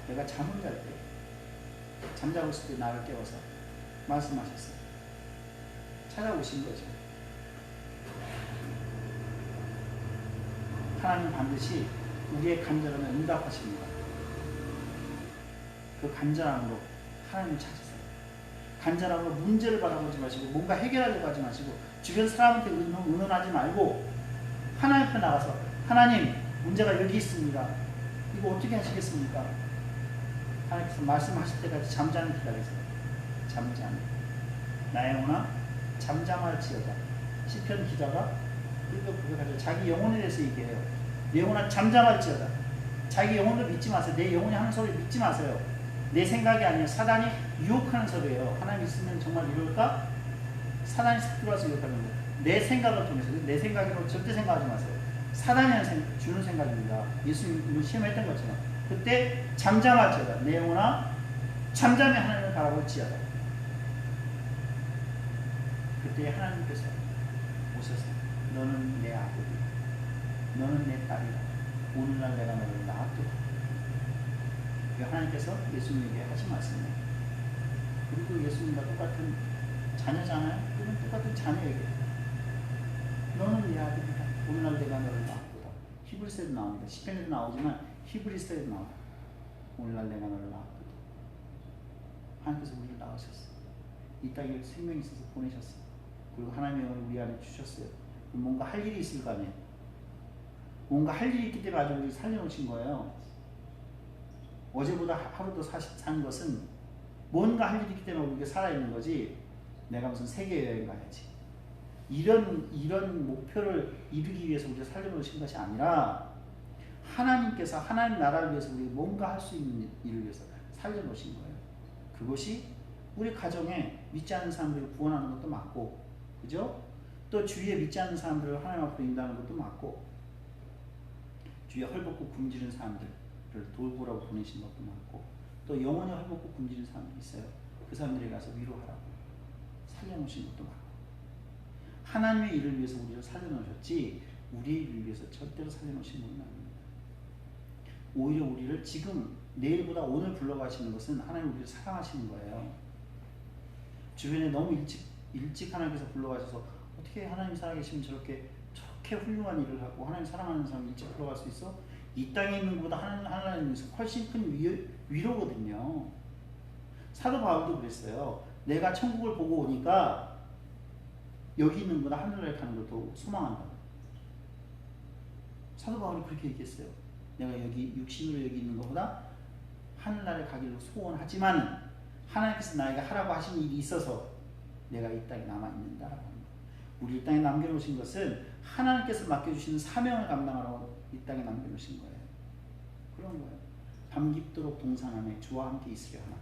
내가 잠을 잘 때 잠자고 있을 때 나를 깨워서 말씀하셨어요. 찾아오신 거죠. 하나님 반드시 우리의 간절함에 응답하십니다. 그 간절함으로 하나님을 찾으세요. 간절함으로 문제를 바라보지 마시고 뭔가 해결하려고 하지 마시고 주변 사람한테 의논하지 말고 하나님 앞에 나가서 하나님 문제가 여기 있습니다. 이거 어떻게 하시겠습니까? 하나님께서 말씀하실 때까지 잠잠히 기다리세요. 잠잠히. 나의 영혼아 잠잠할지어다. 시편 기자가 이거 고백하죠. 자기 영혼에 대해서 얘기해요. 내 영혼아 잠잠할지어다. 자기 영혼을 믿지 마세요. 내 영혼이 하는 소리 믿지 마세요. 내 생각이 아니에요. 사단이 유혹하는 소리예요. 하나님 있으면 정말 이럴까? 사단이 싹 들어와서 유혹하는 거예요. 내 생각을 통해서. 내 생각으로 절대 생각하지 마세요. 사단이 주는 생각입니다. 예수님을 시험했던 것처럼. 그때 잠잠할지어다. 내 영혼아 잠잠히 하나님을 바라볼지어다. 그때 하나님께서 오셔서 너는 내 아들이다. 너는 내 딸이다. 오늘날 내가 너를 낳았도다. 하나님께서 예수님에게 하신 말씀이에요. 그리고 예수님과 똑같은 자녀잖아요. 그건 똑같은 자녀에게 너는 내 아들이다. 오늘날 내가 너를 낳았도다. 히브리서에도 나옵니다. 시편에도 나오지만 히브리서에도 나옵니다. 오늘날 내가 너를 낳았도다. 하나님께서 우리를 낳으셨어요. 이 땅에 생명이 있어서 보내셨어요. 그리고 하나님의 영을 우리 안에 주셨어요. 뭔가 할 일이 있을 거 아니에요. 뭔가 할 일이 있기 때문에 아주 우리 살려놓으신 거예요. 어제보다 하루 더 산 것은 뭔가 할 일이 있기 때문에 우리가 살아있는 거지 내가 무슨 세계여행 가야지 이런 목표를 이루기 위해서 우리가 살려놓으신 것이 아니라 하나님께서 하나님 나라를 위해서 우리가 뭔가 할 수 있는 일을 위해서 살려놓으신 거예요. 그것이 우리 가정에 믿지 않는 사람들을 구원하는 것도 맞고 그죠? 또 주위에 믿지 않는 사람들을 하나님 앞으로 인도하는 것도 맞고 주위에 헐벗고 굶주린 사람들을 돌보라고 보내신 것도 많고 또 영혼이 헐벗고 굶주린 사람들이 있어요. 그 사람들에 가서 위로하라고 살려놓으신 것도 많고 하나님의 일을 위해서 우리를 살려놓으셨지 우리의 일을 위해서 절대로 살려놓으신 분은 아닙니다. 오히려 우리를 지금 내일보다 오늘 불러가시는 것은 하나님 우리를 사랑하시는 거예요. 주변에 너무 일찍 하나님께서 불러가셔서 어떻게 하나님 살아계시면 저렇게 훌륭한 일을 하고 하나님 사랑하는 사람 일찍 불러갈 수 있어? 이 땅에 있는 것보다 하나님께서 훨씬 큰 위로거든요. 사도 바울도 그랬어요. 내가 천국을 보고 오니까 여기 있는 것보다 하늘나라에 가는 걸 더 소망한다. 사도 바울이 그렇게 얘기했어요. 내가 여기 육신으로 여기 있는 것보다 하늘나라에 가기를 소원하지만 하나님께서 나에게 하라고 하신 일이 있어서 내가 이 땅에 남아있는다라고 합니다. 우리 이 땅에 남겨놓으신 것은 하나님께서 맡겨주시는 사명을 감당하라고 이 땅에 남겨놓으신 거예요. 그런 거예요. 밤 깊도록 동산하며 주와 함께 있으려 하나.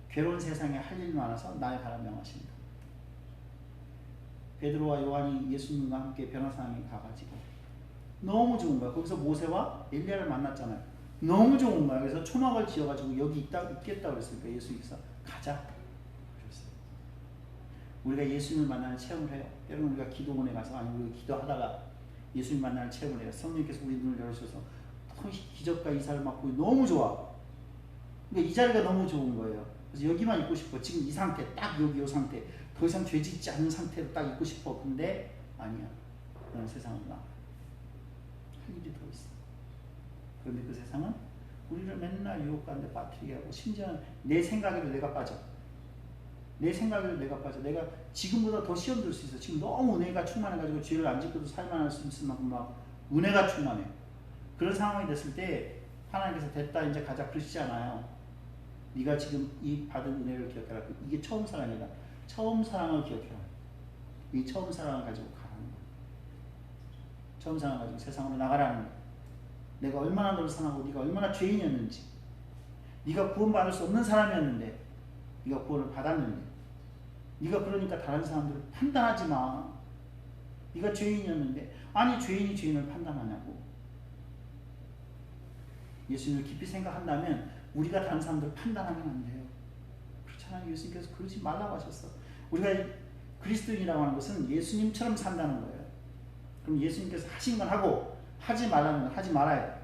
괴로운 세상에 할 일이 많아서 나의 가라 명하십니다. 베드로와 요한이 예수님과 함께 변호사항에 가가지고 너무 좋은 거야. 거기서 모세와 엘리야를 만났잖아요. 너무 좋은 거야. 그래서 초막을 지어가지고 여기 있겠다 그랬으니까 예수님께서 가자 그랬어요. 우리가 예수님을 만나는 체험을 해요. 때로는 우리가 기도원에 가서 아니 우리가 기도하다가 예수님 만나는 체험을 해요. 성령께서 우리 눈을 열으셔서 기적과 이사를 맡고 너무 좋아. 그러니까 이 자리가 너무 좋은 거예요. 그래서 여기만 있고 싶어. 지금 이 상태, 딱 여기 이 상태. 더 이상 죄 짓지 않은 상태로 딱 있고 싶어. 근데 아니야. 너는 세상을 나. 할 일이 더 있어. 그런데 그 세상은 우리를 맨날 유혹 가운데 빠뜨리게 하고 심지어는 내 생각에도 내가 빠져. 내 생각에도 내가 빠져. 내가 지금보다 더 시험 들 수 있어. 지금 너무 은혜가 충만해가지고 죄를 안 짓고도 살만할 수 있을 만큼 막 은혜가 충만해. 그런 상황이 됐을 때 하나님께서 됐다 이제 가자 그러시지 않아요. 네가 지금 이 받은 은혜를 기억해라. 이게 처음 사랑이다. 처음 사랑을 기억해라. 이 처음 사랑을 가지고 가라는 거야. 처음 사랑을 가지고 세상으로 나가라는 거야. 내가 얼마나 너를 사랑하고 네가 얼마나 죄인이었는지, 네가 구원받을 수 없는 사람이었는데 네가 구원을 받았는데, 네가 그러니까 다른 사람들을 판단하지 마. 네가 죄인이었는데 아니 죄인이 죄인을 판단하냐고. 예수님을 깊이 생각한다면 우리가 다른 사람들을 판단하면 안 돼요. 그렇잖아요. 예수님께서 그러지 말라고 하셨어. 우리가 그리스도인이라고 하는 것은 예수님처럼 산다는 거예요. 그럼 예수님께서 하신 건 하고 하지 말라는 건 하지 말아요.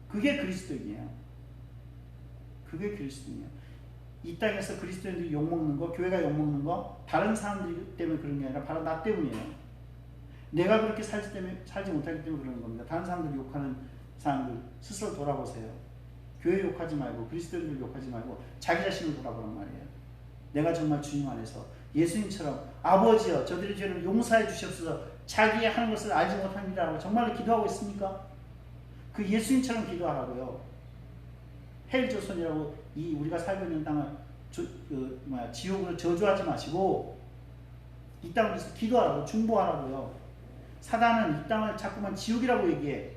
그게 그리스도인이에요. 그게 그리스도인이에요. 이 땅에서 그리스도인들이 욕먹는 거, 교회가 욕먹는 거 다른 사람들 때문에 그런 게 아니라 바로 나 때문이에요. 내가 그렇게 살지 못하기 때문에 그러는 겁니다. 다른 사람들 욕하는 사람들 스스로 돌아보세요. 교회 욕하지 말고 그리스도인들 욕하지 말고 자기 자신을 돌아보란 말이에요. 내가 정말 주님 안에서 예수님처럼 아버지여 저들의 죄를 용서해 주시옵소서 자기의 하는 것을 알지 못합니다라고 정말로 기도하고 있습니까? 그 예수님처럼 기도하라고요. 헬조선이라고 이 우리가 살고 있는 땅을 지옥으로 저주하지 마시고 이 땅을 위해서 기도하라고 중보하라고요. 사단은 이 땅을 자꾸만 지옥이라고 얘기해.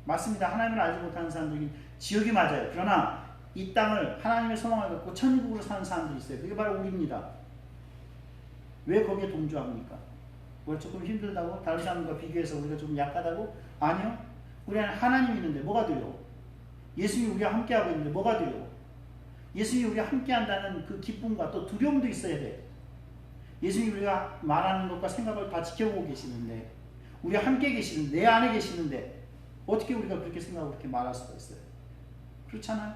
맞습니다. 하나님을 알지 못하는 사람들이 지옥이 맞아요. 그러나 이 땅을 하나님의 소망을 갖고 천국으로 사는 사람들이 있어요. 그게 바로 우리입니다. 왜 거기에 동조합니까? 뭐 조금 힘들다고? 다른 사람과 비교해서 우리가 좀 약하다고? 아니요. 우리 안에 하나님이 있는데 뭐가 돼요? 예수님이 우리와 함께하고 있는데 뭐가 돼요? 예수님이 우리와 함께한다는 그 기쁨과 또 두려움도 있어야 돼. 예수님이 우리가 말하는 것과 생각을 다 지켜보고 계시는데 우리와 함께 계시는데 내 안에 계시는데 어떻게 우리가 그렇게 생각하고 그렇게 말할 수가 있어요? 그렇잖아요.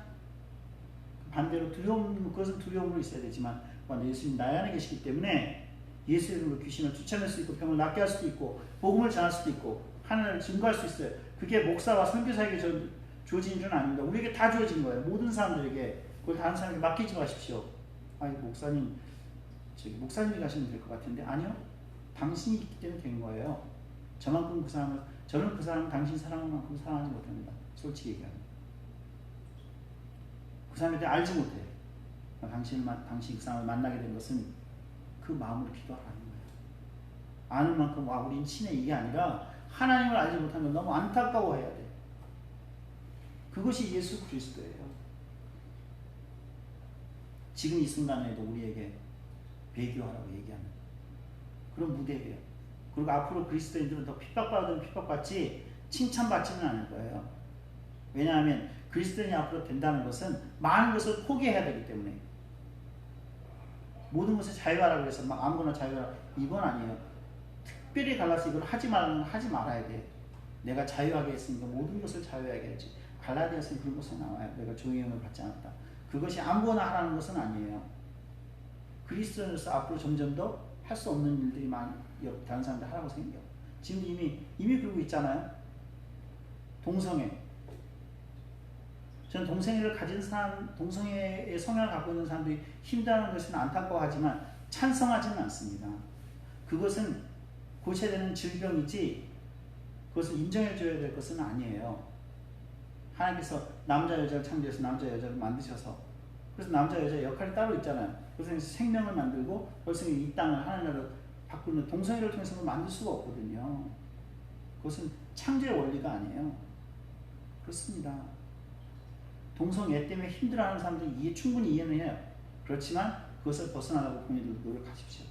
반대로 그것은 두려움으로 있어야 되지만 예수님 나의 안에 계시기 때문에 예수의 이름으로 귀신을 쫓아낼 수 있고 병을 낫게 할 수도 있고 복음을 전할 수도 있고 하나님을 증거할 수 있어요. 그게 목사와 선교사에게 주어진 줄은 아닙니다. 우리에게 다 주어진 거예요. 모든 사람들에게. 그걸 다른 사람에게 맡기지 마십시오. 아니 목사님 목사님이 가시면 될 것 같은데 아니요. 당신이 있기 때문에 된 거예요. 저는 그 사람을 당신 사랑할 만큼 사랑하지 못합니다. 솔직히 얘기하면. 그 사람에 대해 알지 못해. 당신 그 사람을 만나게 된 것은 그 마음으로 기도하라는 거예요. 아는 만큼 우린 친해 이게 아니라 하나님을 알지 못하는 건 너무 안타까워해야 돼. 그것이 예수 그리스도예요. 지금 이 순간에도 우리에게 배교하라고 얘기하는 그런 무대예요. 그리고 앞으로 그리스도인들은 더 핍박받으면 핍박받지 칭찬받지는 않을 거예요. 왜냐하면 그리스도인이 앞으로 된다는 것은 많은 것을 포기해야 되기 때문에 모든 것을 자유하라고 해서 막 아무거나 자유하라 이건 아니에요. 특별히 갈라서 이걸 하지 말아야 돼. 내가 자유하게 했으니까 모든 것을 자유하게 해야지. 갈라디아서는 그런 것이 나와요. 내가 종의 영을 받지 않았다. 그것이 아무거나 하라는 것은 아니에요. 그리스도인으로서 앞으로 점점 더 할 수 없는 일들이 많이 다른 사람들 하라고 생겨. 지금 이미 그러고 있잖아요. 동성애. 저는 동성애를 가진 사람, 동성애의 성향을 갖고 있는 사람들이 힘들어하는 것은 안타까워하지만 찬성하지는 않습니다. 그것은 고쳐야 되는 질병이지 그것을 인정해줘야 될 것은 아니에요. 하나님께서 남자 여자를 창조해서 남자 여자를 만드셔서 그래서 남자 여자 역할이 따로 있잖아요. 그래서 생명을 만들고 벌써 이 땅을 하나님으로 바꾸는 동성애를 통해서 만들 수가 없거든요. 그것은 창조의 원리가 아니에요. 그렇습니다. 동성애 때문에 힘들어하는 사람들이 충분히 이해는 해요. 그렇지만 그것을 벗어나려고 본인들 노력하십시오.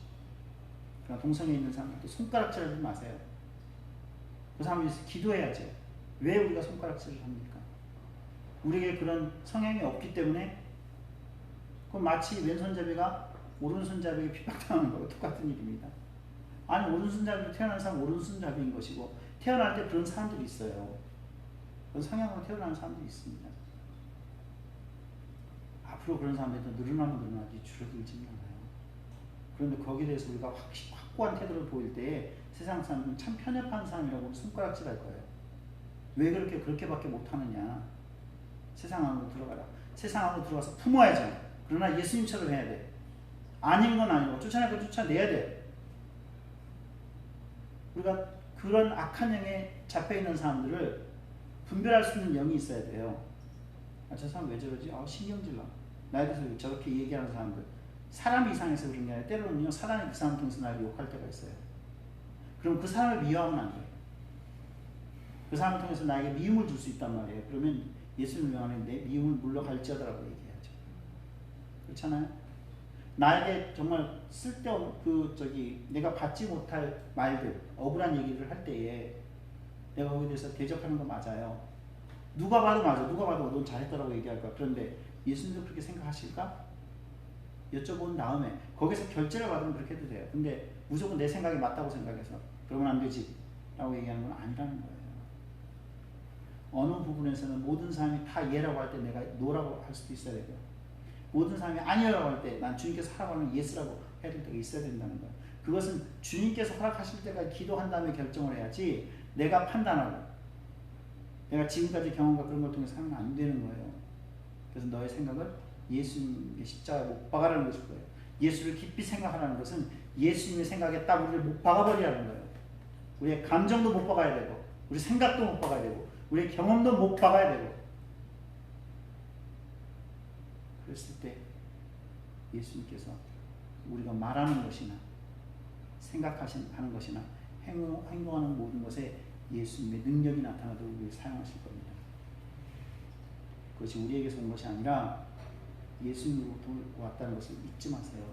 그러나 동성애에 있는 사람들도 손가락질하지 마세요. 그 사람을 위해서 기도해야죠. 왜 우리가 손가락질을 합니까? 우리에게 그런 성향이 없기 때문에 그럼 마치 왼손잡이가 오른손잡이에게 핍박당하는 거와 똑같은 일입니다. 아니 오른손잡이로 태어난 사람은 오른손잡이인 것이고 태어날 때 그런 사람들이 있어요. 그런 성향으로 태어나는 사람들이 있습니다. 앞으로 그런 사람들도 늘어나지 줄어들지는 않아요. 그런데 거기에 대해서 우리가 확고한 태도를 보일 때 세상 사람들은 참 편협한 사람이라고 손가락질 할 거예요. 왜 그렇게밖에 못하느냐. 세상 안으로 들어가라. 세상 안으로 들어가서 품어야죠. 그러나 예수님처럼 해야 돼. 아닌 건 아니고 쫓아낼 건 쫓아내야 돼. 우리가 그런 악한 영에 잡혀있는 사람들을 분별할 수 있는 영이 있어야 돼요. 저 사람 왜 저러지? 신경질나. 나에 대해서 저렇게 얘기하는 사람들. 사람이 이상해서 그런 게 아니라 때로는요 사단이 그 사람 통해서 나를 욕할 때가 있어요. 그럼 그 사람을 미워하면 안 돼요. 그 사람을 통해서 나에게 미움을 줄 수 있단 말이에요. 그러면 예수님을 명하는 내 미움을 물러갈지어다라고 얘기해야죠. 그렇잖아요? 나에게 정말 쓸데없는 내가 받지 못할 말들, 억울한 얘기를 할 때에 내가 거기에 대해서 대적하는 거 맞아요. 누가 봐도 맞아. 누가 봐도 넌 잘했다라고 얘기할 거야. 그런데 예수님도 그렇게 생각하실까? 여쭤본 다음에 거기서 결제를 받으면 그렇게 해도 돼요. 근데 무조건 내 생각이 맞다고 생각해서 그러면 안 되지 라고 얘기하는 건 아니라는 거예요. 어느 부분에서는 모든 사람이 다 예라고 할 때 내가 노라고 할 수도 있어야 되고요. 모든 사람이 아니라고 할 때 난 주님께서 하라고 하면 예스라고 해야 될 때가 있어야 된다는 거예요. 그것은 주님께서 허락하실 때까지 기도한 다음에 결정을 해야지 내가 판단하고 내가 지금까지 경험과 그런 걸 통해서 하면 안 되는 거예요. 그래서 너의 생각을 예수님의 십자가에 못 박아라는 것일 거예요. 예수를 깊이 생각하라는 것은 예수님의 생각에 딱 우리를 못 박아버리라는 거예요. 우리의 감정도 못 박아야 되고 우리 생각도 못 박아야 되고 우리의 경험도 못 박아야 되고 그랬을 때 예수님께서 우리가 말하는 것이나 생각하는 것이나 행동하는 모든 것에 예수님의 능력이 나타나도록 우리를 사용하실 겁니다. 그것이 우리에게서 온 것이 아니라 예수님으로부터 왔다는 것을 잊지 마세요.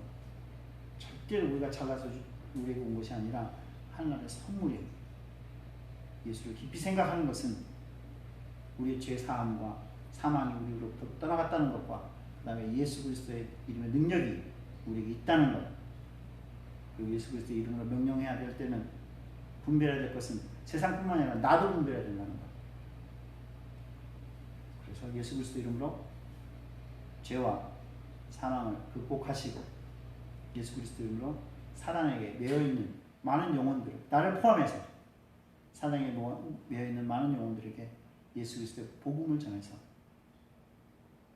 절대로 우리가 잘나서 우리에게 온 것이 아니라 하나님의 선물이에요. 예수를 깊이 생각하는 것은 우리의 죄 사함과 사망이 우리로부터 떠나갔다는 것과 그 다음에 예수 그리스도의 이름의 능력이 우리에게 있다는 것, 그리고 예수 그리스도의 이름으로 명령해야 될 때는 분별해야 될 것은 세상뿐만 아니라 나도 분별해야 된다는 것. 그래서 예수 그리스도 이름으로 죄와 사망을 극복하시고 예수 그리스도 이름으로 사단에게 매여있는 많은 영혼들, 나를 포함해서 사단에게 매여있는 많은 영혼들에게 예수 그리스도의 복음을 전해서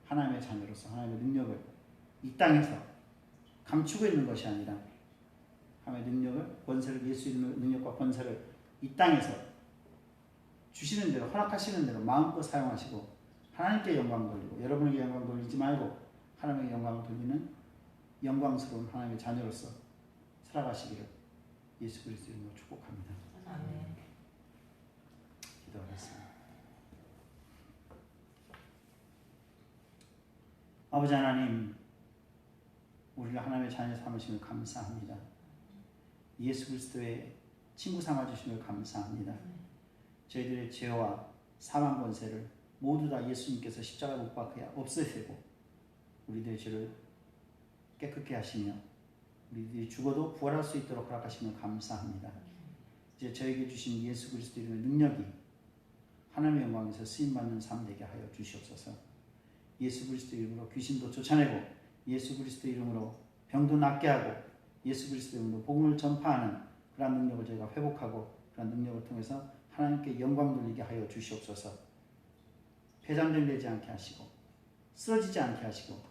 하나님의 자녀로서 하나님의 능력을 이 땅에서 감추고 있는 것이 아니라 하나님의 능력을, 권세를, 예수 이름의 능력과 권세를 이 땅에서 주시는 대로, 허락하시는 대로 마음껏 사용하시고 하나님께 영광 돌리고 여러분에게 영광 돌리지 말고 하나님에게 영광을 돌리는 영광스러운 하나님의 자녀로서 살아가시기를 예수 그리스도 이름으로 축복합니다. 아멘. 기도하겠습니다. 아버지 하나님, 우리를 하나님의 자녀 삼으심을 감사합니다. 예수 그리스도의 친구 삼아주심을 감사합니다. 저희들의 죄와 사망 권세를 모두 다 예수님께서 십자가 못 박혀 없애시고 우리들의 죄를 깨끗게 하시며 우리들이 죽어도 부활할 수 있도록 허락하심을 감사합니다. 이제 저에게 주신 예수 그리스도 이름의 능력이 하나님의 영광에서 쓰임받는 삶 되게 하여 주시옵소서. 예수 그리스도 이름으로 귀신도 쫓아내고 예수 그리스도 이름으로 병도 낫게 하고 예수 그리스도 이름으로 복음을 전파하는 그런 능력을 저희가 회복하고 그런 능력을 통해서 하나님께 영광 돌리게 하여 주시옵소서. 폐장전되지 않게 하시고 쓰러지지 않게 하시고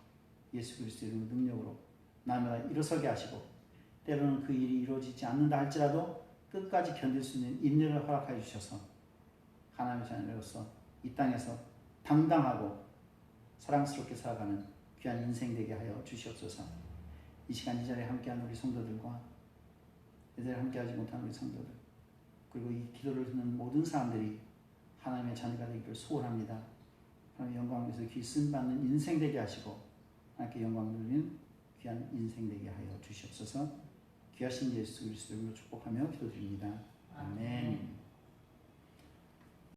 예수 그리스도 이름의 능력으로 날마다 일어서게 하시고 때로는 그 일이 이루어지지 않는다 할지라도 끝까지 견딜 수 있는 인내를 허락하여 주셔서 하나님의 자녀로서 이 땅에서 당당하고 사랑스럽게 살아가는 귀한 인생 되게 하여 주시옵소서. 이 시간 이 자리에 함께한 우리 성도들과 이 자리에 함께하지 못한 우리 성도들 그리고 이 기도를 듣는 모든 사람들이 하나님의 자녀가 되기를 소원합니다. 하나님의 영광을 위해서 귀 쓰임받는 인생 되게 하시고 하나님께 영광 돌리는 귀한 인생 되게 하여 주시옵소서. 귀하신 예수 그리스도 이름으로 축복하며 기도드립니다. 아멘.